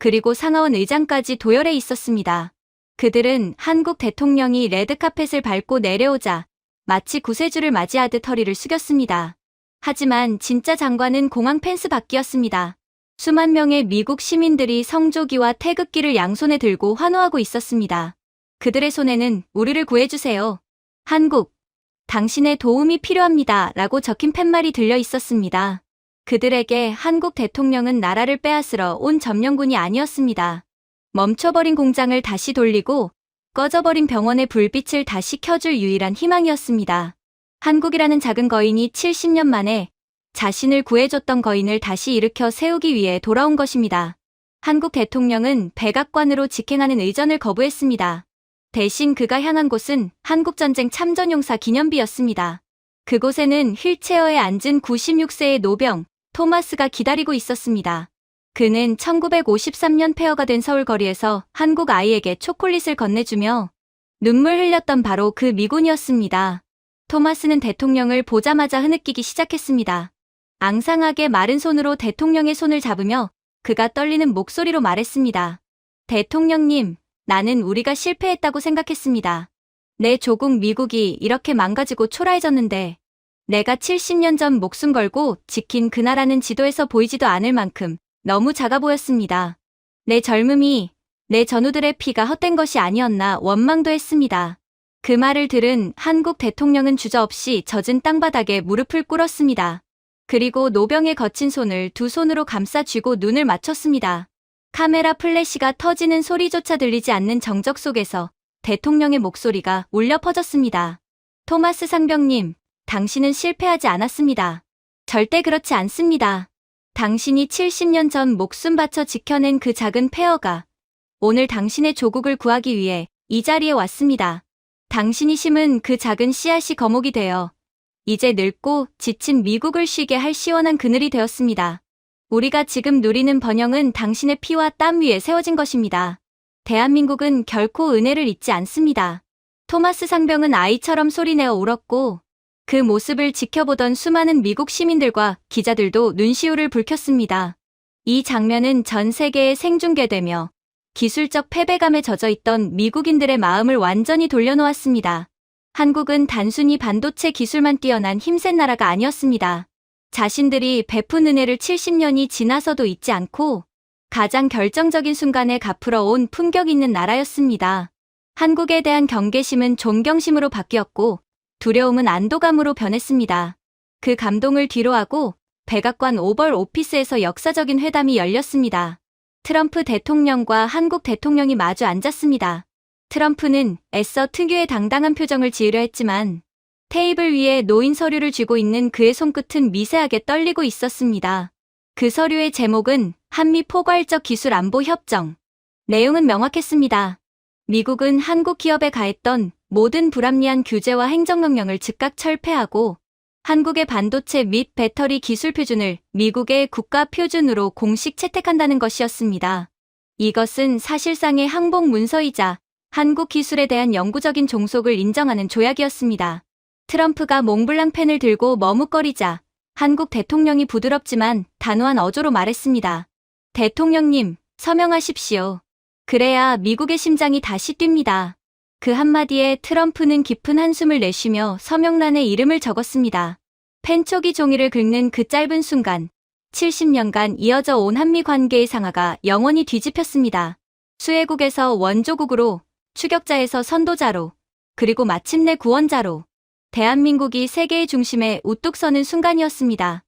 그리고 상하원 의장까지 도열해 있었습니다. 그들은 한국 대통령이 레드카펫을 밟고 내려오자 마치 구세주를 맞이하듯 허리를 숙였습니다. 하지만 진짜 장관은 공항 펜스 밖이었습니다. 수만 명의 미국 시민들이 성조기와 태극기를 양손에 들고 환호하고 있었습니다. 그들의 손에는 우리를 구해주세요. 한국, 당신의 도움이 필요합니다. 라고 적힌 팻말이 들려 있었습니다. 그들에게 한국 대통령은 나라를 빼앗으러 온 점령군이 아니었습니다. 멈춰버린 공장을 다시 돌리고 꺼져버린 병원의 불빛을 다시 켜줄 유일한 희망이었습니다. 한국이라는 작은 거인이 70년 만에 자신을 구해줬던 거인을 다시 일으켜 세우기 위해 돌아온 것입니다. 한국 대통령은 백악관으로 직행하는 의전을 거부했습니다. 대신 그가 향한 곳은 한국전쟁 참전용사 기념비였습니다. 그곳에는 휠체어에 앉은 96세의 노병 토마스가 기다리고 있었습니다. 그는 1953년 폐허가 된 서울 거리에서 한국 아이에게 초콜릿을 건네주며 눈물 흘렸던 바로 그 미군이었습니다. 토마스는 대통령을 보자마자 흐느끼기 시작했습니다. 앙상하게 마른 손으로 대통령의 손을 잡으며 그가 떨리는 목소리로 말했습니다. 대통령님, 나는 우리가 실패했다고 생각했습니다. 내 조국 미국이 이렇게 망가지고 초라해졌는데 내가 70년 전 목숨 걸고 지킨 그 나라는 지도에서 보이지도 않을 만큼 너무 작아 보였습니다. 내 젊음이, 내 전우들의 피가 헛된 것이 아니었나 원망도 했습니다. 그 말을 들은 한국 대통령은 주저없이 젖은 땅바닥에 무릎을 꿇었습니다. 그리고 노병의 거친 손을 두 손으로 감싸 쥐고 눈을 맞췄습니다. 카메라 플래시가 터지는 소리조차 들리지 않는 정적 속에서 대통령의 목소리가 울려 퍼졌습니다. 토마스 상병님, 당신은 실패하지 않았습니다. 절대 그렇지 않습니다. 당신이 70년 전 목숨 바쳐 지켜낸 그 작은 폐허가 오늘 당신의 조국을 구하기 위해 이 자리에 왔습니다. 당신이 심은 그 작은 씨앗이 거목이 되어 이제 늙고 지친 미국을 쉬게 할 시원한 그늘이 되었습니다. 우리가 지금 누리는 번영은 당신의 피와 땀 위에 세워진 것입니다. 대한민국은 결코 은혜를 잊지 않습니다. 토마스 상병은 아이처럼 소리내어 울었고 그 모습을 지켜보던 수많은 미국 시민들과 기자들도 눈시울을 붉혔습니다. 이 장면은 전 세계에 생중계되며 기술적 패배감에 젖어있던 미국인들의 마음을 완전히 돌려놓았습니다. 한국은 단순히 반도체 기술만 뛰어난 힘센 나라가 아니었습니다. 자신들이 베푼 은혜를 70년이 지나서도 잊지 않고 가장 결정적인 순간에 갚으러 온 품격 있는 나라였습니다. 한국에 대한 경계심은 존경심으로 바뀌었고 두려움은 안도감으로 변했습니다. 그 감동을 뒤로하고 백악관 오벌 오피스에서 역사적인 회담이 열렸습니다. 트럼프 대통령과 한국 대통령이 마주 앉았습니다. 트럼프는 애써 특유의 당당한 표정을 지으려 했지만 테이블 위에 놓인 서류를 쥐고 있는 그의 손끝은 미세하게 떨리고 있었습니다. 그 서류의 제목은 한미 포괄적 기술 안보 협정. 내용은 명확했습니다. 미국은 한국 기업에 가했던 모든 불합리한 규제와 행정명령을 즉각 철폐하고 한국의 반도체 및 배터리 기술 표준을 미국의 국가 표준으로 공식 채택한다는 것이었습니다. 이것은 사실상의 항복 문서이자 한국 기술에 대한 영구적인 종속을 인정하는 조약이었습니다. 트럼프가 몽블랑 펜을 들고 머뭇거리자 한국 대통령이 부드럽지만 단호한 어조로 말했습니다. 대통령님, 서명하십시오. 그래야 미국의 심장이 다시 뜁니다. 그 한마디에 트럼프는 깊은 한숨을 내쉬며 서명란에 이름을 적었습니다. 펜촉이 종이를 긁는 그 짧은 순간 70년간 이어져 온 한미 관계의 상하가 영원히 뒤집혔습니다. 수혜국에서 원조국으로, 추격자에서 선도자로, 그리고 마침내 구원자로 대한민국이 세계의 중심에 우뚝 서는 순간이었습니다.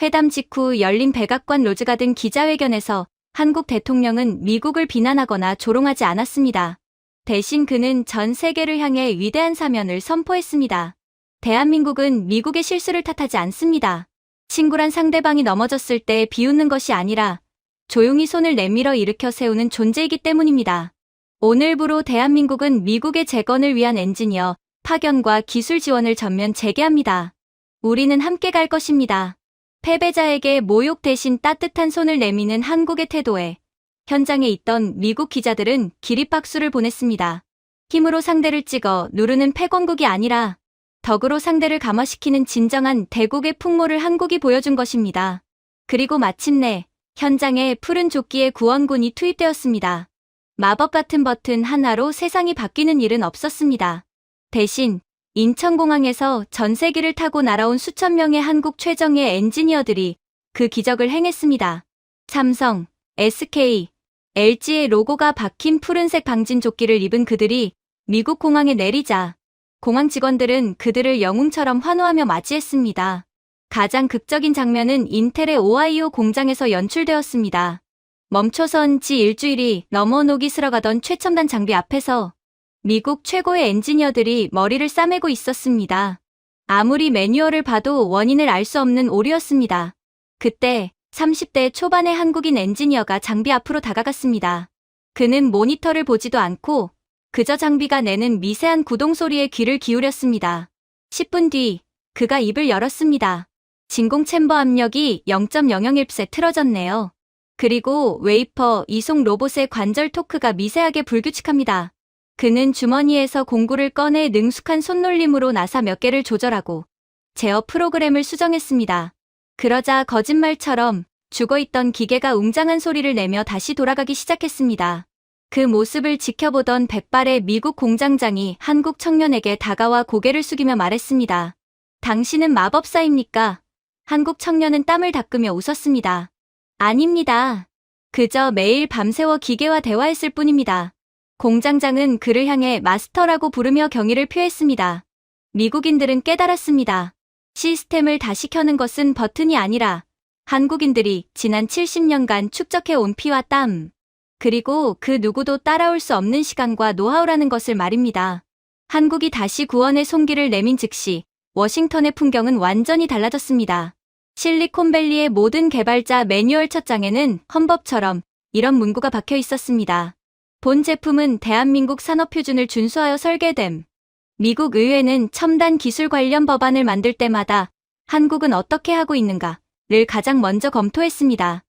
회담 직후 열린 백악관 로즈가든 기자회견에서 한국 대통령은 미국을 비난하거나 조롱하지 않았습니다. 대신 그는 전 세계를 향해 위대한 사면을 선포했습니다. 대한민국은 미국의 실수를 탓하지 않습니다. 친구란 상대방이 넘어졌을 때 비웃는 것이 아니라 조용히 손을 내밀어 일으켜 세우는 존재이기 때문입니다. 오늘부로 대한민국은 미국의 재건을 위한 엔지니어, 파견과 기술 지원을 전면 재개합니다. 우리는 함께 갈 것입니다. 패배자에게 모욕 대신 따뜻한 손을 내미는 한국의 태도에 현장에 있던 미국 기자들은 기립박수를 보냈습니다. 힘으로 상대를 찍어 누르는 패권국이 아니라 덕으로 상대를 감화시키는 진정한 대국의 풍모를 한국이 보여준 것입니다. 그리고 마침내 현장에 푸른 조끼의 구원군이 투입되었습니다. 마법 같은 버튼 하나로 세상이 바뀌는 일은 없었습니다. 대신 인천공항에서 전세기를 타고 날아온 수천 명의 한국 최정예 엔지니어들이 그 기적을 행했습니다. 삼성, SK, LG의 로고가 박힌 푸른색 방진조끼를 입은 그들이 미국 공항에 내리자 공항 직원들은 그들을 영웅처럼 환호하며 맞이했습니다. 가장 극적인 장면은 인텔의 오하이오 공장에서 연출되었습니다. 멈춰선 지 일주일이 넘어 녹이 슬어가던 최첨단 장비 앞에서 미국 최고의 엔지니어들이 머리를 싸매고 있었습니다. 아무리 매뉴얼을 봐도 원인을 알 수 없는 오류였습니다. 그때 30대 초반의 한국인 엔지니어가 장비 앞으로 다가갔습니다. 그는 모니터를 보지도 않고 그저 장비가 내는 미세한 구동 소리에 귀를 기울였습니다. 10분 뒤 그가 입을 열었습니다. 진공 챔버 압력이 0.001세 틀어졌네요. 그리고 웨이퍼 이송 로봇의 관절 토크가 미세하게 불규칙합니다. 그는 주머니에서 공구를 꺼내 능숙한 손놀림으로 나사 몇 개를 조절하고 제어 프로그램을 수정했습니다. 그러자 거짓말처럼 죽어있던 기계가 웅장한 소리를 내며 다시 돌아가기 시작했습니다. 그 모습을 지켜보던 백발의 미국 공장장이 한국 청년에게 다가와 고개를 숙이며 말했습니다. 당신은 마법사입니까? 한국 청년은 땀을 닦으며 웃었습니다. 아닙니다. 그저 매일 밤새워 기계와 대화했을 뿐입니다. 공장장은 그를 향해 마스터라고 부르며 경의를 표했습니다. 미국인들은 깨달았습니다. 시스템을 다시 켜는 것은 버튼이 아니라 한국인들이 지난 70년간 축적해온 피와 땀, 그리고 그 누구도 따라올 수 없는 시간과 노하우라는 것을 말입니다. 한국이 다시 구원의 손길을 내민 즉시 워싱턴의 풍경은 완전히 달라졌습니다. 실리콘밸리의 모든 개발자 매뉴얼 첫 장에는 헌법처럼 이런 문구가 박혀 있었습니다. 본 제품은 대한민국 산업표준을 준수하여 설계됨. 미국 의회는 첨단 기술 관련 법안을 만들 때마다 한국은 어떻게 하고 있는가를 가장 먼저 검토했습니다.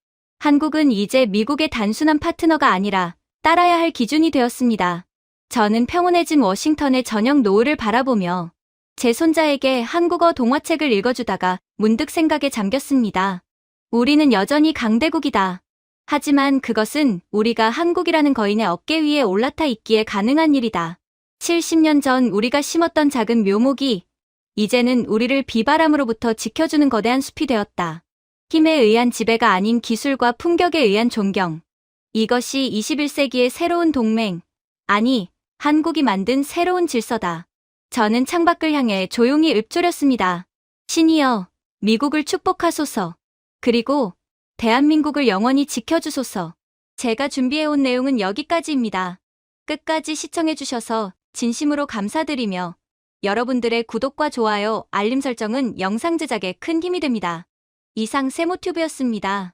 한국은 이제 미국의 단순한 파트너가 아니라 따라야 할 기준이 되었습니다. 저는 평온해진 워싱턴의 저녁 노을을 바라보며 제 손자에게 한국어 동화책을 읽어주다가 문득 생각에 잠겼습니다. 우리는 여전히 강대국이다. 하지만 그것은 우리가 한국이라는 거인의 어깨 위에 올라타 있기에 가능한 일이다. 70년 전 우리가 심었던 작은 묘목이 이제는 우리를 비바람으로부터 지켜주는 거대한 숲이 되었다. 힘에 의한 지배가 아닌 기술과 품격에 의한 존경. 이것이 21세기의 새로운 동맹, 아니, 한국이 만든 새로운 질서다. 저는 창밖을 향해 조용히 읊조렸습니다. 신이여, 미국을 축복하소서. 그리고 대한민국을 영원히 지켜주소서. 제가 준비해온 내용은 여기까지입니다. 끝까지 시청해주셔서 진심으로 감사드리며 여러분들의 구독과 좋아요, 알림 설정은 영상 제작에 큰 힘이 됩니다. 이상 세모튜브였습니다.